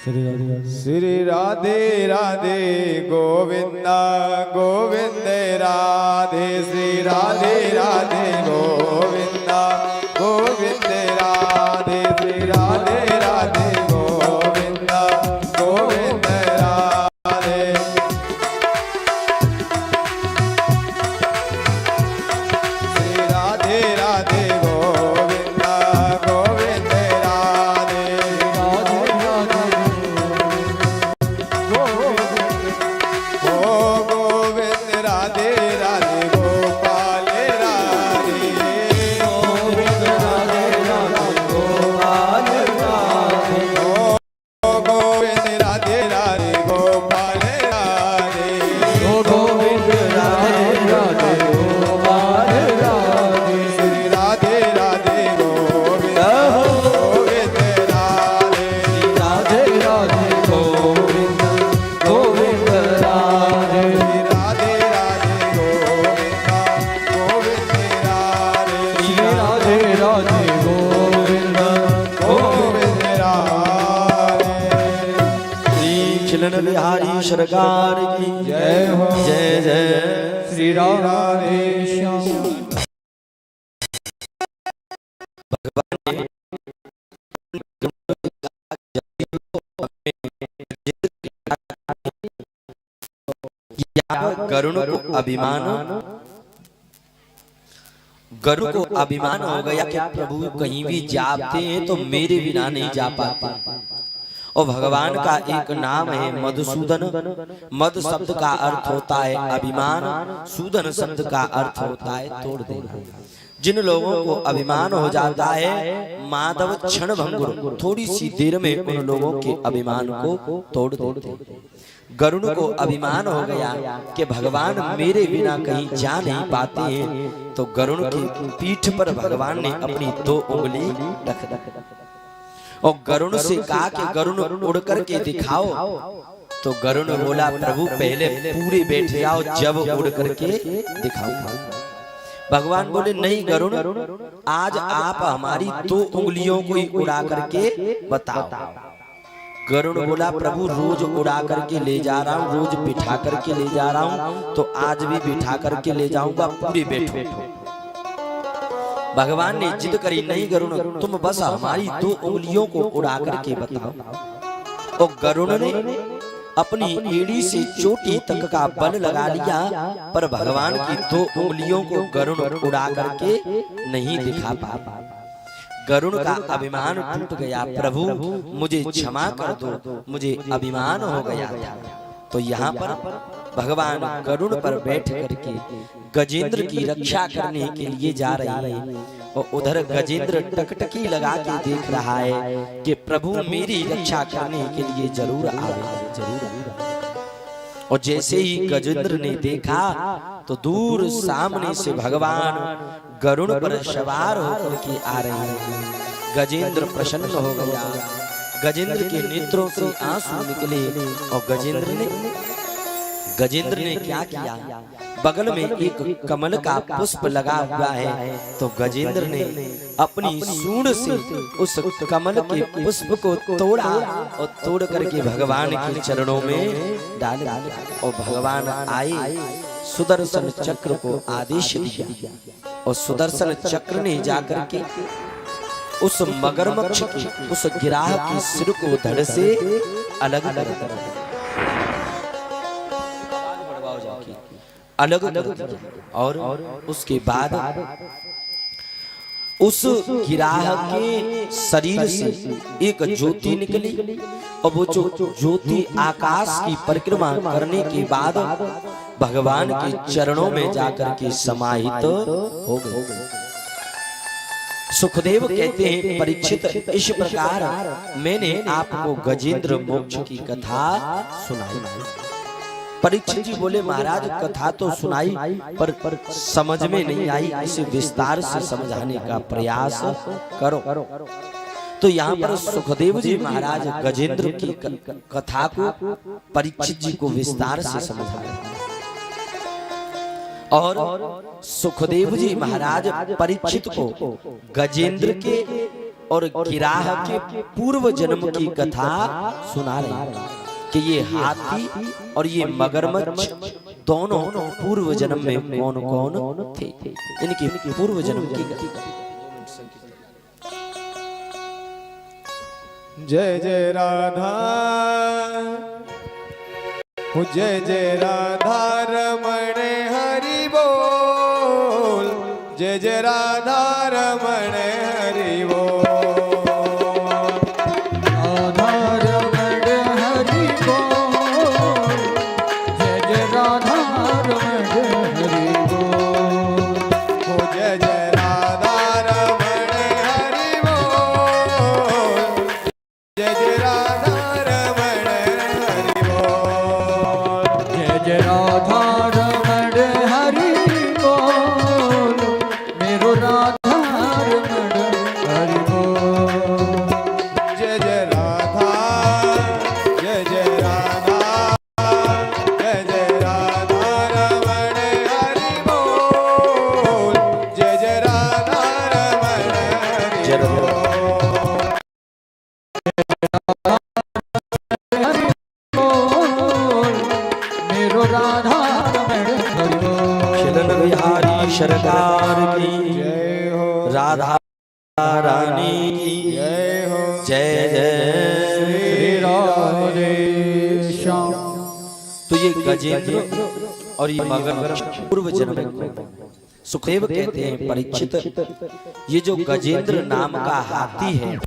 श्री राधे राधे गोविंदा गोविंद राधे, श्री राधे राधे गोविंदा गोविंद राधे, श्री राधे राधे गोविंदा गोविंद राधे। श्री राधे राधे गोविंदा गोविंद राधे, राधे राधे गोपाल राधे, गोविंद राधे राधे गोपाल राधे, गोविंद राधे राधे गोपाल राधे, गोविंद राधे राधे गोपाल राधे, श्री राधे राधे गोविंद गोविंद राधे, राधे राधे गोविंद गोविंद राधे, राधे राधे गोविंदा गोविंद राधे, राधे राधे गोविंदा गोविंद राधे। श्री खिलन बिहारी सरकार की जय हो, जय जय। श्री राधे श्याम। गरुड़ को अभिमान, गरुड़ को अभिमान हो गया कि प्रभु कहीं भी जाते हैं तो मेरे बिना नहीं जा पाते। और भगवान का एक नाम है मधुसूदन। मद शब्द का अर्थ होता है अभिमान, सूदन शब्द का अर्थ होता है तोड़ देना। जिन लोगों को अभिमान हो जाता है माधव क्षण भंगुर, थोड़ी सी देर में उन लोगों के अभिमान को तोड़ देते। गरुड़ को अभिमान हो गया कि भगवान मेरे बिना कहीं जा नहीं पाते हैं, तो गरुड़ की पीठ पर भगवान ने अपनी 2 उंगली रख दी और गरुड़ से कहा कि गरुड़ उड़ करके दिखाओ। तो गरुड़ बोला प्रभु पहले पूरे बैठ जाओ जब उड़ करके दिखाओ। भगवान बोले नहीं गरुड़, आज आप हमारी 2 उंगलियों को ही उड़ा करके बताओ। गरुड़ बोला प्रभु रोज उड़ा करके ले जा रहा हूँ, रोज बिठा करके ले जा रहा हूँ, तो आज भी बिठा करके ले जाऊंगा, पूरी बैठो। भगवान ने जिद करी नहीं गरुड़ तुम बस हमारी 2 उंगलियों को उड़ा करके बताओ। और गरुड़ ने अपनी एड़ी से चोटी तक का बल लगा लिया, पर भगवान की 2 उंगलियों को गरुड़ उड़ा करके नहीं दिखा पाया। गरुड़ का अभिमान टूट गया, प्रभु मुझे क्षमा कर दो, मुझे अभिमान हो गया था। तो यहाँ पर भगवान गरुड़ पर बैठ करके गजेंद्र की रक्षा करने के लिए जा रहे हैं और उधर गजेंद्र टकटकी लगा के देख रहा है कि प्रभु मेरी रक्षा करने के लिए जरूर आवे, जरूर आवे। और जैसे ही गजेंद्र ने देखा तो दूर सामने से भगवान गरुड़ पर सवार होकर के आ रहे हैं। गजेंद्र प्रसन्न हो गया, गजेंद्र के नेत्रों से आंसू निकले और गजेंद्र ने क्या किया, बगल में एक कमल का पुष्प लगा हुआ है। तो गजेंद्र ने अपनी सूंड से उस कमल के पुष्प को तोड़ा और तोड़ करके भगवान के चरणों में डाल दिया। और भगवान आए, सुदर्शन चक्र को आदेश दिया और सुदर्शन चक्र ने जाकर के उस मगरमच्छ की, उस गिराह के सिर को धड़ से अलग कर दिया, अलग कर दिया। और उसके बाद उस गिराह के शरीर से एक ज्योति निकली और वो जो ज्योति आकाश की परिक्रमा करने के बाद भगवान के चरणों में जाकर के समाहित हो गई। सुखदेव कहते हैं, परीक्षित इस प्रकार मैंने आपको गजेंद्र मोक्ष की कथा सुनाई। परीक्षित जी बोले, महाराज कथा तो सुनाई पर समझ में नहीं आई, इसे विस्तार से समझाने का प्रयास करो। तो यहाँ पर सुखदेव जी महाराज गजेंद्र की कथा को परीक्षित जी को विस्तार से समझा रहे हैं। और सुखदेव जी महाराज परीक्षित को गजेंद्र के और गिराह के पूर्व जन्म की कथा सुना रहे हैं कि ये हाथी और ये मगरमच्छ दोनों पूर्व जन्म में कौन कौन थे, इनके पूर्व जन्म की कथा। जय जय राधा, जय जय राधा रमण हरि बोल, जय जय राधा रमण हरि बोल। सरकार की जय हो, राधा रानी की जय हो, जय जय श्री राधे श्याम। तो ये गजेंद्र और ये मगरमच्छ पूर्व जन्म को सुखदेव कहते हैं, परीक्षित ये जो गजेंद्र नाम का हाथी है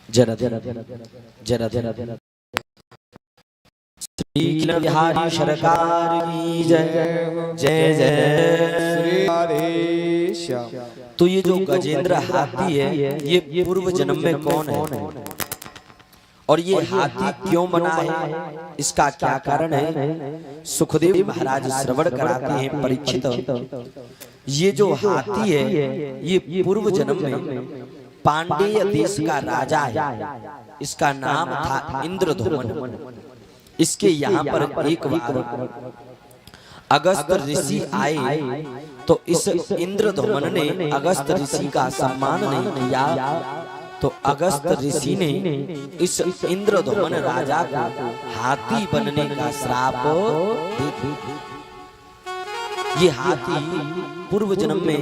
जरा जरा श्री बिहारी सरकार की जय जय जय श्री हरे श्याम। तो ये जो गजेंद्र हाथी है ये पूर्व जन्म में कौन है और ये हाथी क्यों बना है, इसका क्या कारण है? सुखदेव महाराज श्रवण कराते हैं परीक्षित, ये जो हाथी है ये पूर्व जन्म में पांडेय देश का राजा है। इसका नाम था इंद्रधुमन। इसके यहाँ पर एक बार अगस्त ऋषि आए तो इस इंद्रधुमन ने अगस्त ऋषि का सम्मान नहीं किया, तो अगस्त ऋषि ने इस इंद्रधुमन राजा को हाथी बनने का श्राप दे दिया। ये हाथी पूर्व जन्म में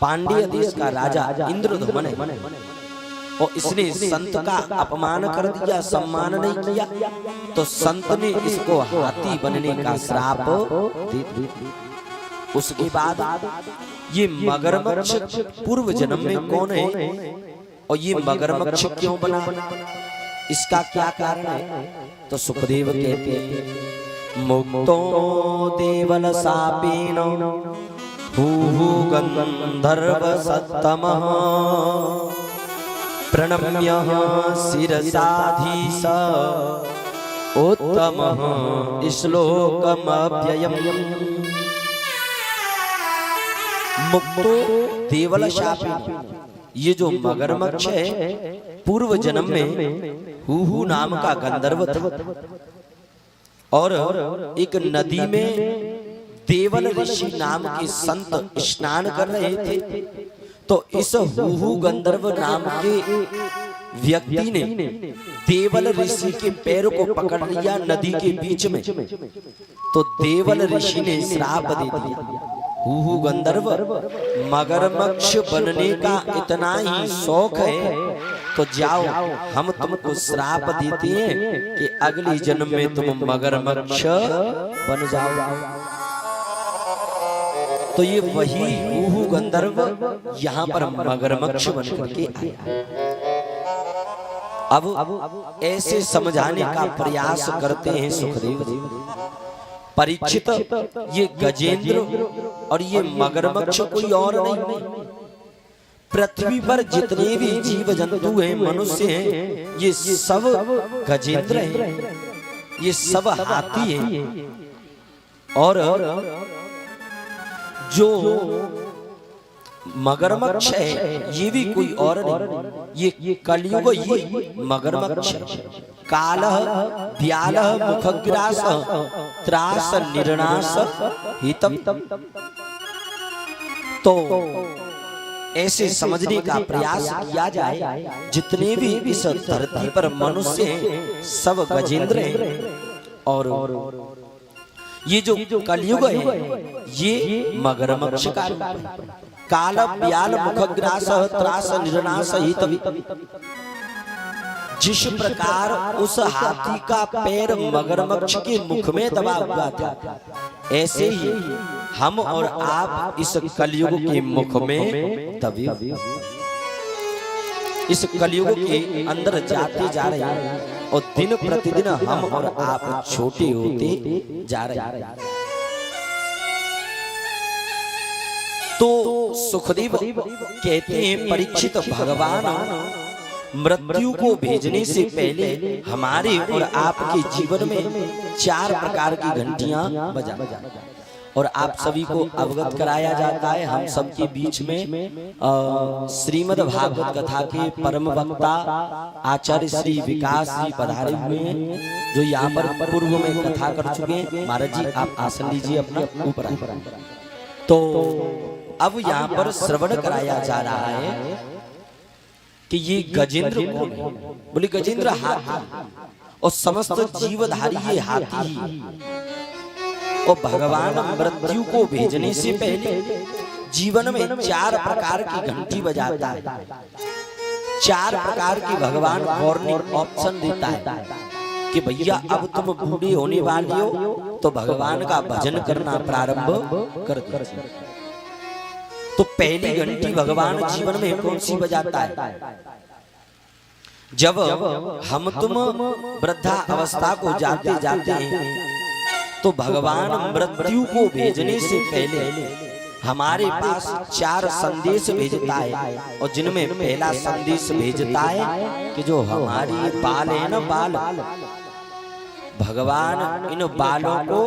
पांड्य देश का राजा इंद्रधुमन है और इसने संत का अपमान कर दिया, सम्मान नहीं किया, तो संत ने इसको हाथी बनने का श्राप दे दिया। उसके बाद ये मगरमच्छ पूर्व जन्म में कौन है और ये मगरमच्छ क्यों बना, इसका क्या कारण है? तो सुखदेव कहते हैं मुक्तो देवल सापेन हुहु गंधर्व सत्तमः प्रणम्य शिरसाधीश उत्तमः श्लोकमव्ययम्। मुक्तो देवल शापेन, ये जो मगरमच्छ है पूर्व जन्म में हुहु नाम का गंधर्व था और एक नदी में देवल ऋषि नाम के संत स्नान कर रहे थे, तो इस हुहु गंधर्व नाम के व्यक्ति ने देवल ऋषि के पैर को पकड़ लिया नदी के बीच में, तो देवल ऋषि ने श्राप दे दिया, हुहु गंधर्व मगरमच्छ बनने का इतना ही शौक है तो जाओ हम तुमको श्राप देते हैं कि अगले जन्म में तुम मगरमच्छ बन जाओ। तो ये वही हुहु गंधर्व यहाँ पर मगरमच्छ बन करके आया। अब ऐसे समझाने का प्रयास करते हैं सुखदेव जी। परीक्षित, ये गजेंद्र और ये मगरमच्छ कोई और नहीं, पृथ्वी पर जितने भी जीव जंतु हैं, मनुष्य हैं, ये सब गजेंद्र हैं, ये सब हाथी हैं। और जो मगरमच्छ है ये भी कोई और नहीं, ये कलयुग ये मगरमच्छ। कालः व्यालः मुखग्रास त्रास निर्नाश हितम। तो ऐसे समझने का प्रयास किया जाए, जितने भी इस धरती पर मनुष्य हैं सब गजेंद्र हैं और ये जो कलयुग है ये मगरमच्छ का काल व्याल मुखग्रास त्रास निर्नाश हित। जिस प्रकार उस हाथी का पैर मगरमच्छ के मुख में दबा हुआ था, ऐसे ही हम और आप इस कलयुग के मुख में दबे, इस कलयुग के अंदर जाते जा रहे हैं और दिन प्रतिदिन हम और आप छोटे होते जा रहे हैं। तो सुखदेव कहते हैं परीक्षित, भगवान मृत्यु को भेजने से पहले हमारे और आपके जीवन में 4 प्रकार की घंटियां बजा और आप सभी को अवगत कराया जाता है। हम सबके बीच में श्रीमद् भागवत कथा के परम वक्ता आचार्य श्री विकास जी पधारे हुए हैं, जो यहाँ पर पूर्व में कथा कर चुके हैं। महाराज जी आप आसन लीजिए अपना ऊपर। तो अब यहाँ पर श्रवण कराया जा रहा है कि ये गजेंद्र कौन है। बोले गजेंद्र हाथी और समस्त जीवधारी ये हाथी और भगवान मृत्यु को भेजने से पहले जीवन में 4 प्रकार की घंटी बजाता है। 4 प्रकार की भगवान वार्निंग ऑप्शन देता है कि भैया अब तुम बूढ़े होने वाले हो तो भगवान का भजन करना प्रारंभ कर दो। तो पहली घंटी भगवान जीवन में कौन सी बजाता है? जब हम तुम वृद्धा अवस्था को जाते जाते हैं तो भगवान मृत्यु को भेजने से पहले हमारे पास 4 संदेश भेजता है, और जिनमें पहला संदेश भेजता है कि जो हमारी बाल है ना, बाल, भगवान इन बालों को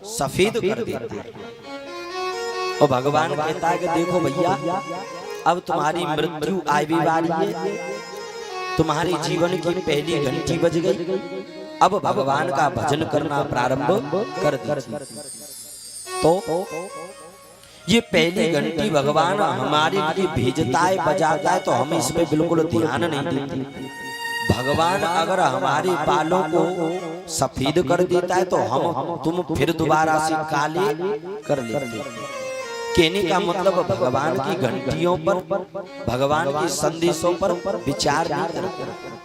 सफेद कर देते हैं। और भगवान कहता है कि देखो भैया, अब तुम्हारी मृत्यु आने वाली है, तुम्हारे जीवन की पहली घंटी बज गई, अब भगवान का भजन करना प्रारंभ कर दीजिए। तो ये पहली घंटी भगवान हमारे लिए भेजता है, बजाता है, तो हम इस पे बिल्कुल ध्यान नहीं देते। भगवान अगर हमारे बालों को सफेद कर देता है तो हम तुम फिर दोबारा से काले कर लेते। कहने का मतलब भगवान की घंटियों पर, भगवान के संदेशों पर विचार नहीं करते।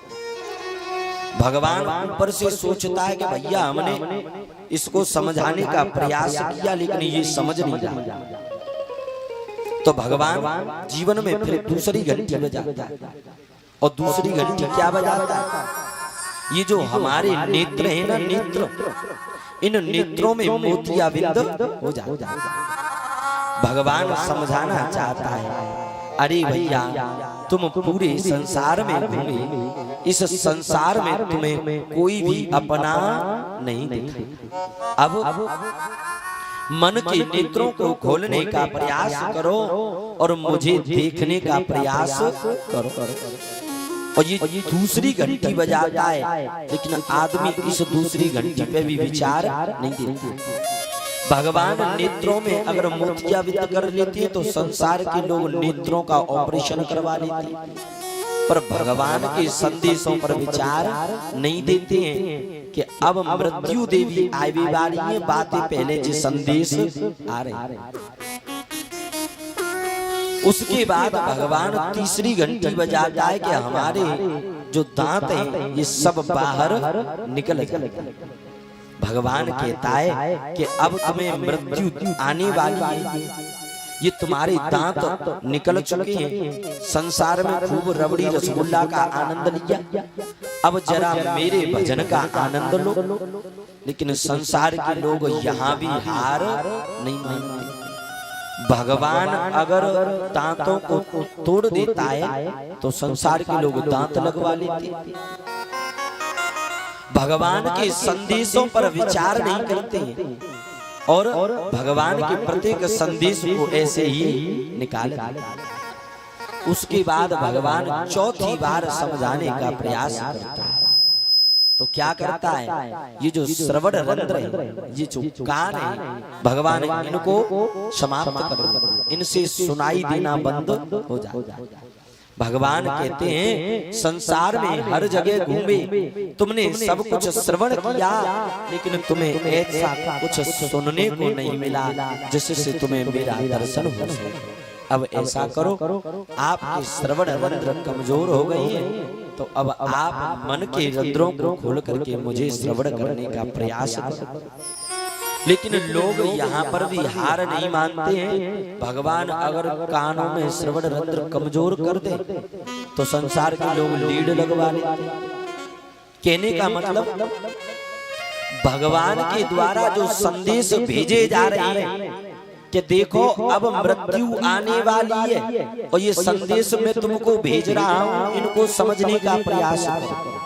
भगवान ऊपर से सोचता है कि भैया हमने इसको समझाने का प्रयास किया लेकिन ये समझ नहीं रहा, तो भगवान जीवन में फिर दूसरी घंटी बजाता है। और दूसरी घंटी क्या बजाता है? ये जो हमारे नेत्र है ना, नेत्र, इन नेत्रों में मोतियाबिंद हो जाता है। भगवान समझाना चाहता है, अरे भैया तुम पूरे संसार में घूमे, इस संसार में तुम्हें कोई भी अपना नहीं दिखा। अब मन के नेत्रों को खोलने का प्रयास करो और मुझे देखने का प्रयास करो। और ये दूसरी घंटी बजाता है, लेकिन आदमी इस दूसरी घंटी पे भी विचार नहीं देते। भगवान नेत्रों में अगर मोतियाबिंद कर लेते हैं तो संसार के लोग नेत्रों का ऑपरेशन करवा लेते हैं, पर भगवान के संदेशों पर विचार नहीं देते हैं कि अब मृत्यु देवी आने वाली है, बातें पहले जो संदेश आ रहे। उसके बाद भगवान तीसरी घंटी बजाता है कि हमारे जो दांत हैं ये सब बाहर निकल गए। भगवान कहता है कि अब तुम्हें मृत्यु आने वाली है, ये तुम्हारे दांत निकल चुके हैं, संसार में खूब रबड़ी रसगुल्ला का आनंद लिया, अब जरा मेरे भजन का आनंद लो। लेकिन संसार के लोग यहाँ भी हार नहीं मानते। भगवान अगर दांतों को तोड़ देता है तो संसार के लोग दांत लगवा लेते। भगवान के संदेशों पर विचार नहीं करते हैं और भगवान के प्रत्येक संदेश को ऐसे ही निकाल। उसके बाद भगवान चौथी बार समझाने का प्रयास करता है। तो क्या करता है? ये जो श्रवण रंध्र है, ये जो कान है, भगवान इनको समाप्त कर देते, इनसे सुनाई देना बंद हो जाता है। भगवान कहते हैं संसार में हर जगह घूमे, तुमने सब कुछ श्रवण किया लेकिन तुम्हें ऐसा कुछ सुनने को नहीं मिला जिससे तुम्हें मेरा दर्शन हो सके। अब ऐसा करो, आपके श्रवण रंध्र कमजोर हो गए हैं तो अब आप मन के रंध्रों को खोल करके मुझे श्रवण करने का प्रयास करो। लेकिन लोग यहाँ पर भी हार नहीं मानते हैं। भगवान अगर कानों में श्रवण रंध्र कमजोर कर दे तो संसार के लोग लीड लगवा लेते। कहने का मतलब भगवान के द्वारा जो संदेश भेजे जा रहे हैं कि देखो अब मृत्यु आने वाली है और ये संदेश मैं तुमको भेज रहा हूँ, इनको समझने का प्रयास करो।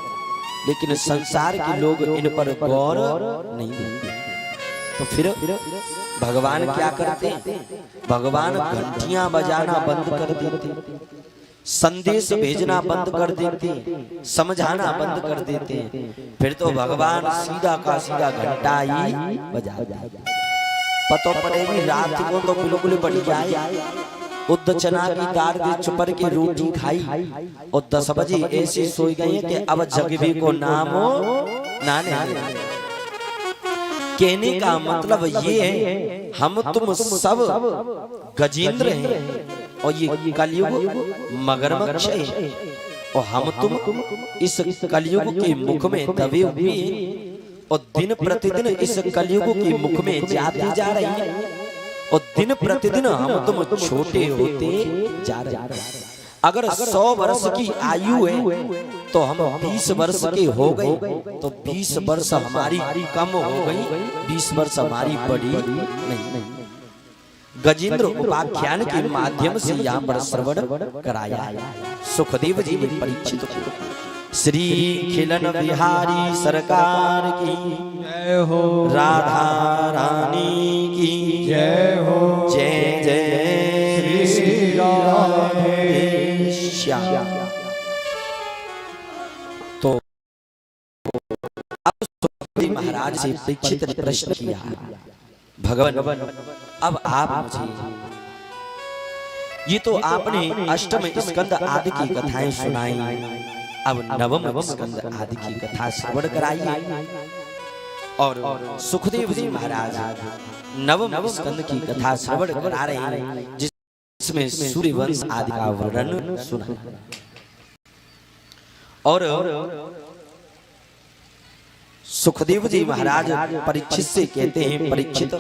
लेकिन संसार के लोग इन पर गौर नहीं देते। तो फिर भगवान क्या करते हैं? भगवान घंटियां बजाना बंद कर देते, संदेश भेजना बंद कर देते, समझाना बंद कर देते। फिर तो भगवान सीधा का सीधा घंटा ही बजाता। पता पड़ेगी रात को तो बिल्कुल बढ़िया है, उद्द चना की दाल दे चुपर के रोटी खाई और 10 बजे ऐसे सोई गए कि अब जगवे को नामो नाने। कहने का मतलब ये है हम तुम सब गजेंद्र हैं और ये कलयुग मगरमच्छ है और हम तुम इस कलयुग के मुख में दबे हुए हैं और दिन प्रतिदिन इस कलयुग के मुख में जाते जा रहे हैं और दिन प्रतिदिन हम तुम छोटे होते जा रहे हैं। अगर 100 वर्ष की आयु है तो हम 20 वर्ष के हो गए तो 20 वर्ष हमारी कम हो गई, 20 वर्ष हमारी बढ़ी नहीं। गजेंद्र उपाख्यान के माध्यम से यहाँ पर श्रवण कराया है। सुखदेव जी ने परीक्षित को श्री खिलन बिहारी सरकार की जय हो, राधा रानी की जय हो, जय जय श्री राधे श्याम। तो अब सुखदेव महाराज से परीक्षित ने प्रश्न किया, भगवान अब आप मुझे, ये तो आपने अष्टम स्कंद आदि की कथाएं सुनाई, अब नवम स्कंद आदि की कथा श्रवण कराइए। और सुखदेव जी महाराज नवम स्कंद की कथा श्रवण करा रहे हैं, जिसमें सूर्यवंश आदि का वर्णन सुना। और सुखदेव जी महाराज परीक्षित से कहते हैं, परीक्षित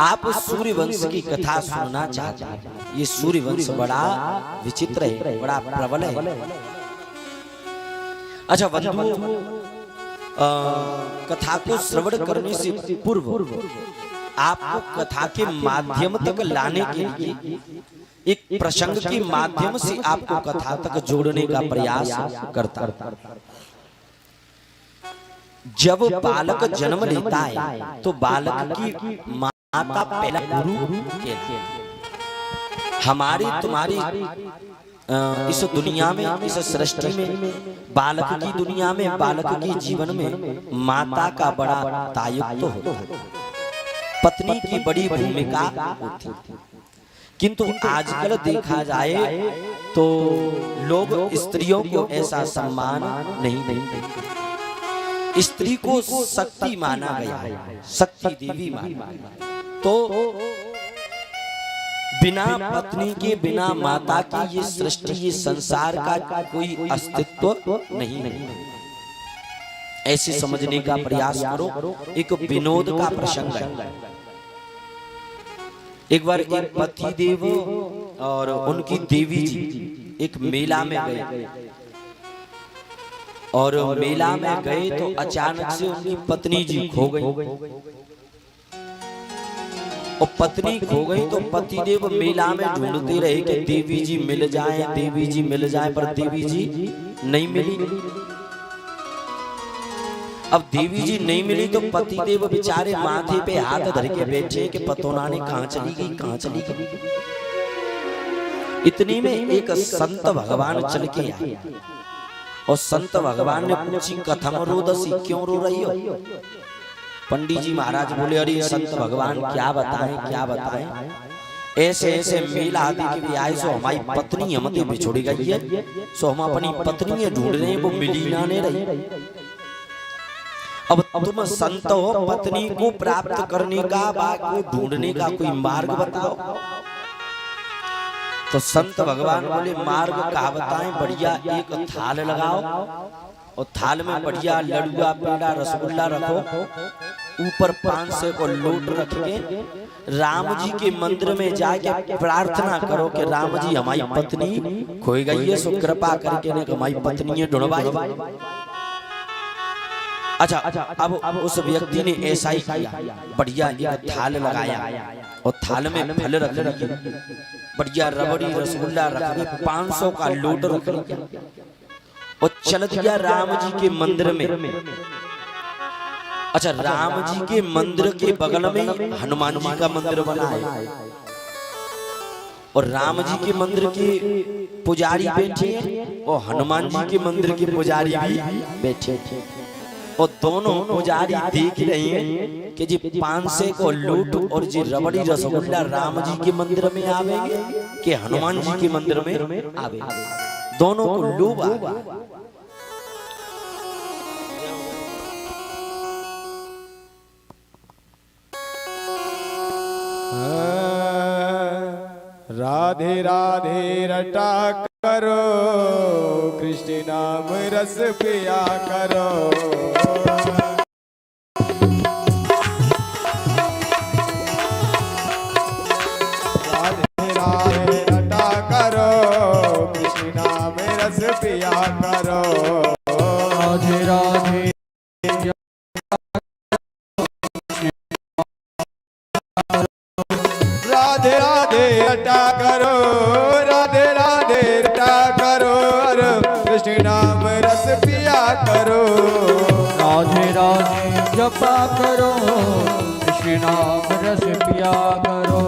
आप सूर्यवंश की कथा सुनना चाहते हैं। ये सूर्यवंश बड़ा विचित्र है, बड़ा प्रबल है। अच्छा बंधु, कथा को श्रवण करने से पूर्व आपको कथा के माध्यम तक लाने के लिए एक प्रसंग के माध्यम से आपको कथा तक जोड़ने का प्रयास करता। जब बालक जन्म लेता है तो बालक की माता पहला गुरु कहती है। हमारी तुम्हारी इस दुनिया में, इस सृष्टि में, बालक की दुनिया में, बालक के जीवन में माता का बड़ा दायित्व होता है, पत्नी की बड़ी भूमिका होती है। किंतु आजकल देखा जाए तो लोग स्त्रियों को ऐसा सम्मान नहीं देते। स्त्री को शक्ति माना गया है, शक्ति देवी माना गया। तो बिना पत्नी के, बिना माता की ये सृष्टि, ये संसार का कोई अस्तित्व नहीं है। ऐसे समझने का प्रयास करो। एक विनोद का प्रसंग है। एक बार एक पति देव और उनकी देवी जी एक मेला में गए, और मेला में गए तो अचानक से उनकी पत्नी जी खो गई। और पत्नी खो गई तो पतिदेव मेला में ढूंढते रहे कि देवी जी मिल जाएं, देवी जी मिल जाएं, पर देवी जी नहीं मिली। अब देवी जी नहीं मिली तो पतिदेव बेचारे माथे पे हाथ धर के बैठे कि पतोना ने कहां चली गई, कहां चली गई। इतनी में एक संत भगवान चल के आए, और संत भगवान ने पूछी, कथम रोदसी, क्यों रो रही हो? पंडित जी महाराज बोले, अरे संत भगवान क्या बताएं, क्या बताएं, ऐसे ऐसे मेला देख के आए, सो हमारी पत्नी हमसे बिछुड़ गई है, सो हम अपनी पत्नी ढूंढ रहे हैं, वो मिली ना नहीं रही। अब तुम संत हो, पत्नी को प्राप्त करने का, को ढूंढने का कोई मार्ग बताओ। तो संत भगवान बोले, मार्ग का बताएं, बढ़िया एक थाल लगाओ, और थाल में बढ़िया लडुआ, पेड़ा, रसगुल्ला रखो, ऊपर 500 को लोट रख के राम जी के मंदिर में जाके प्रार्थना करो कि राम जी हमारी पत्नी खोई गई है, सो कृपा करके ने हमारी पत्नी ढूंढवाई। अच्छा, अब उस व्यक्ति ने ऐसा ही किया, बढ़िया एक थाल लगाया, और थाल में फल रख दिए, बढ़िया रबड़ी रसगुल्ला रख दिए, 500 का लोट रख दिया, और चल दिया राम जी के मंदिर में। अच्छा, राम जी के मंदिर के बगल में हनुमान जी का मंदिर बना है, और राम जी के मंदिर के पुजारी बैठे हैं, और हनुमान जी के मंदिर के पुजारी भी बैठे हैं, और दोनों पुजारी देख रहे हैं कि जी 500 को लूट और जी रबड़ी रसगुल्ला राम जी के मंदिर में आवेंगे कि हनुमान जी के मंदिर में आवेंगे। दोनों को लोभ आ गया। राधे राधे रटा करो, कृष्ण नाम रस पिया करो। राधे राधे रटा करो, कृष्ण नाम रस रटा करो, राधे राधे रटा करो, अरे कृष्ण नाम रस पिया करो। राधे राधे जपा करो, कृष्ण नाम रस पिया करो।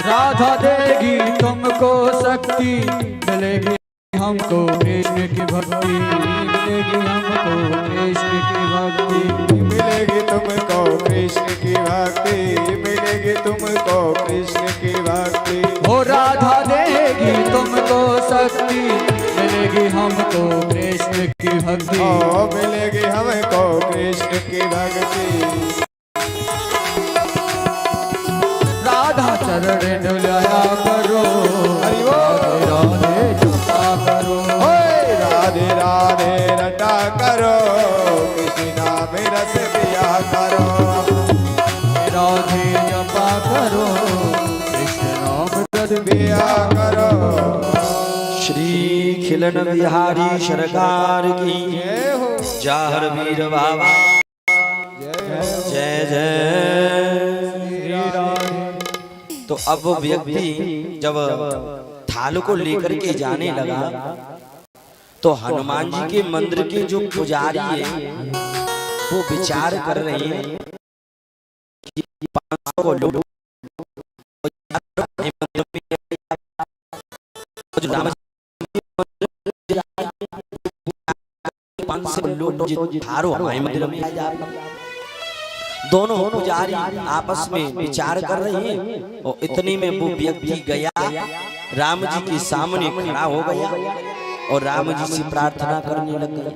राधा देगी तुमको शक्ति, मिलेगी हमको कृष्ण की भक्ति, मिलेगी हमको कृष्ण की भक्ति, मिलेगी तुमको कृष्ण की भक्ति, मिलेगी तुमको कृष्ण की भक्ति। हो राधा देगी तुमको शक्ति, मिलेगी हमको कृष्ण की भक्ति, ओ मिलेगी हमको कृष्ण की भक्ति। राधा चरण डुलाया करो, हरि बोल। राधे जपा करो, ओए राधे राधे रटा करो, कृष्ण नाम रस पिया करो। राधे जपा करो, कृष्ण नाम रस पिया करो। श्री खिलन बिहारी सरकार की जय हो, जाहर वीर बाबा जय जय। तो अब वो व्यक्ति जब थाल को लेकर के जाने लगा तो हनुमान जी के मंदिर के जो पुजारी है वो विचार कर रहे हैं कि 500 को लूट दोनों पुजारी आपस में विचार कर रहे हैं और इतने में वो व्यक्ति गया राम जी के सामने खड़ा हो गया और राम जी से प्रार्थना करने लग गया।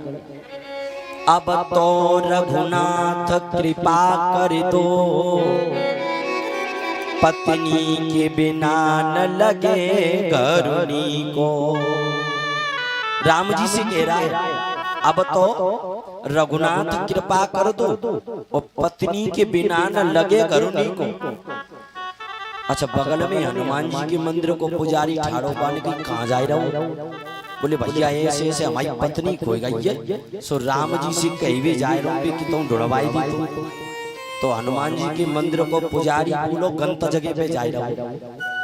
अब तो रघुनाथ कृपा कर दो, पत्नी के बिना न लगे घरुनी को। राम जी से कह रहा है अब तो रघुनाथ कृपा कर दो और पत्नी के बिना न लगे घरुनी को। अच्छा, बगल में हनुमान जी के मंदिर को पुजारी ठाड़ो पाने की कहाँ जा रहा हूँ? बोले भैया ऐसे ऐसे हमारी पत्नी खो गई है, सो राम जी से कही भी जाए रहे कि तुम ढूंढवाई दी। तो हनुमान जी के मंदिर को पुजारी बोलो गंत जगह पे जा रहा हूँ।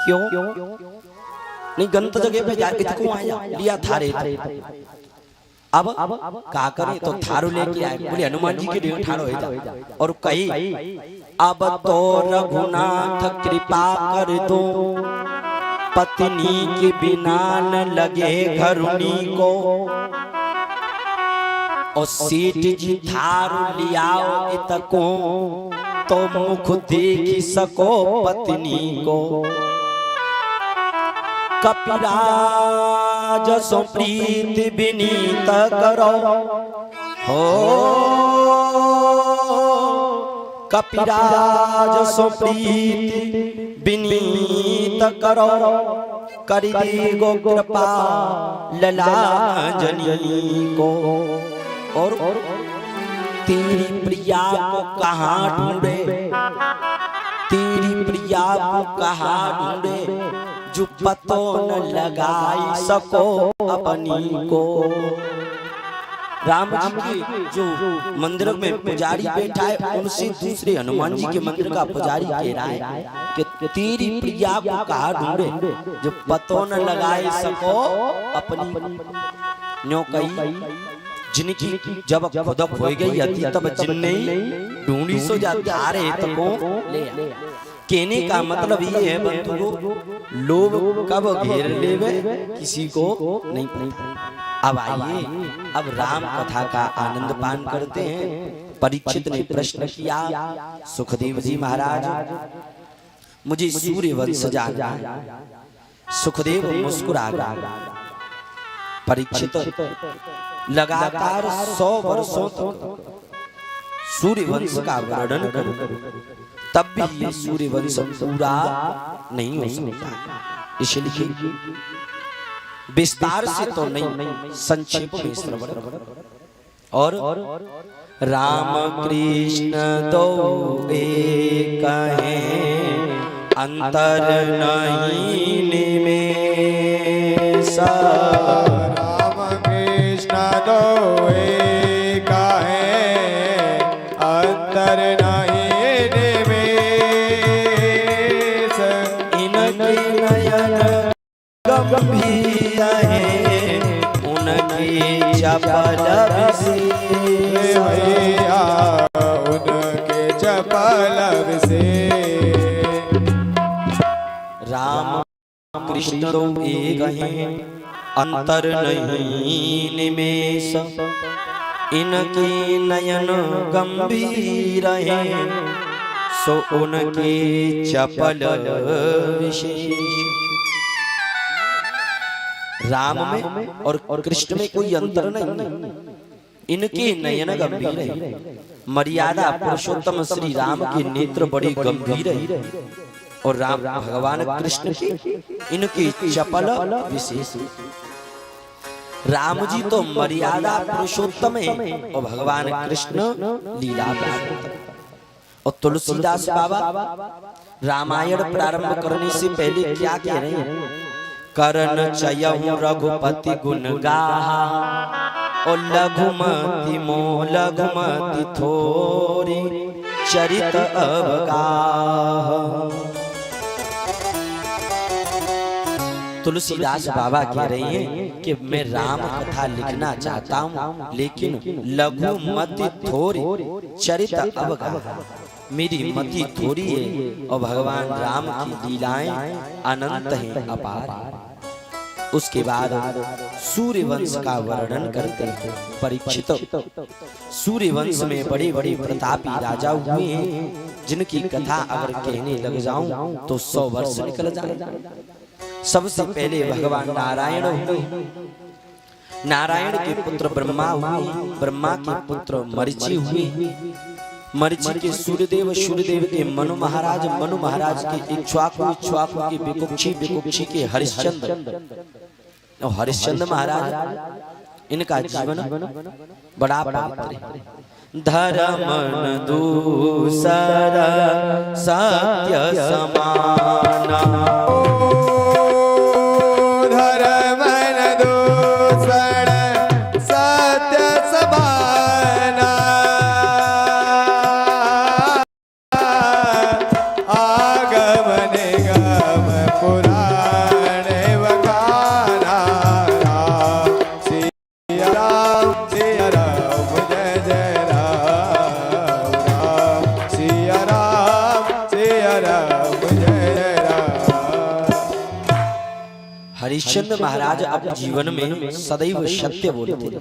क्यों नहीं गंत जगह पे जा कितको आया लिया थारे। अब का करे तो थारू लेके आए। बोले हनुमान जी के लिए ठाड़ो है और कही अब तो रघुनाथ कृपा कर दो, पत्नी के बिना न लगे घरुनी को। और सेठ जी थारू लियाओ इतको तो मुख देख सको पत्नी को। कपिराज सो प्रीति विनीत करो हो, कपिराज सो प्रीति विनीत करो, कर दी गो कृपा लला जनी को। और तेरी प्रिया को कहाँ ढूंढे, तेरी प्रिया को कहाँ ढूंढे, जो पतो न लगाई सको अपनी को। राम जी के जो मंदिर में पुजारी बैठा है उनसे दूसरे हनुमान जी के मंदिर का पुजारी कह रहा है कि तेरी प्रिया को कहाँ ढूंढे, जो पतो न लगाए सको अपनी। न्यों कही जिनकी जब खुद हो गई हती तब जिन्ने ढूंढी सो जाती आ रहे तको ले। कहने का मतलब ये है बंधुओं, लोभ कब घेर लेवे किसी को नहीं पता। अब आइए अब राम कथा का आनंद पान करते हैं। परीक्षित ने प्रश्न किया, सुखदेव जी महाराज मुझे सूर्य वंश जानना है। सुखदेव मुस्कुरा गए। परीक्षित लगातार 100 वर्षों तक सूर्य वंश का वर्णन कर तब भी ये सूर्य वंश पूरा नहीं हो सकता। इसलिए विस्तार से तो नहीं, संक्षेप में श्रवण। और राम कृष्ण दो एक हैं, अंतर नहीं निमेष। राम कृष्ण दो एक हैं, अंतर नहीं निमेष। इनके नयन गंभीर हैं, उनकी चपल विशेष। भैया उनके चपल से। राम कृष्ण दो एक हैं, अंतर नहीं निमेष। इनके नयन गंभीर हैं, सो उनके चपल विशेष। राम में और कृष्ण में कोई अंतर नहीं, इनके नयन गंभीर है। मर्यादा पुरुषोत्तम श्री राम के नेत्र बड़े गंभीर है, और राम भगवान कृष्ण के इनके चपल विशेष। राम जी तो मर्यादा पुरुषोत्तम है, और भगवान कृष्ण लीला पुरुषोत्तम। और तुलसीदास बाबा रामायण प्रारंभ करने से पहले क्या कह रहे हैं? करण चयहु रघुपति गुण गाहा, और लघुमति मोह लघुमति थोरी, चरित अवगाह। तुलसीदास बाबा कह रहे हैं कि मैं राम कथा लिखना चाहता हूँ, लेकिन लघुमति थोरी चरित अवगाह। मेरी मति थोड़ी है, और भगवान राम की लीलाएं अनंत हैं, अपार हैं। उसके बाद सूर्य वंश का वर्णन करते हैं परीक्षित। सूर्य वंश में बड़े बड़े प्रतापी राजा हुए हैं, जिनकी कथा अगर कहने लग जाऊं तो 100 वर्ष निकल जाए। सबसे पहले भगवान नारायण हुए। नारायण के पुत्र ब्रह्मा हुए, ब्रह्मा के पुत्र मरीचि हुए, मरीचि के सूर्यदेव, सूर्यदेव के मनु महाराज, मनु महाराज के इक्ष्वाकु, इक्ष्वाकु के विकुक्षी, विकुक्षी के हरिश्चंद्र। और हरिश्चंद्र महाराज, इनका जीवन बड़ा पवित्र है। धर्मन दूसर सत्य समाना, धर्मन दूसर सत्य समाना। आगम निगम पुराण वखाना, सिया राम जय जय राम, राम सिया राम जय जय राम। हरिश्चंद्र महाराज अब जीवन में सदैव सत्य बोलते थे।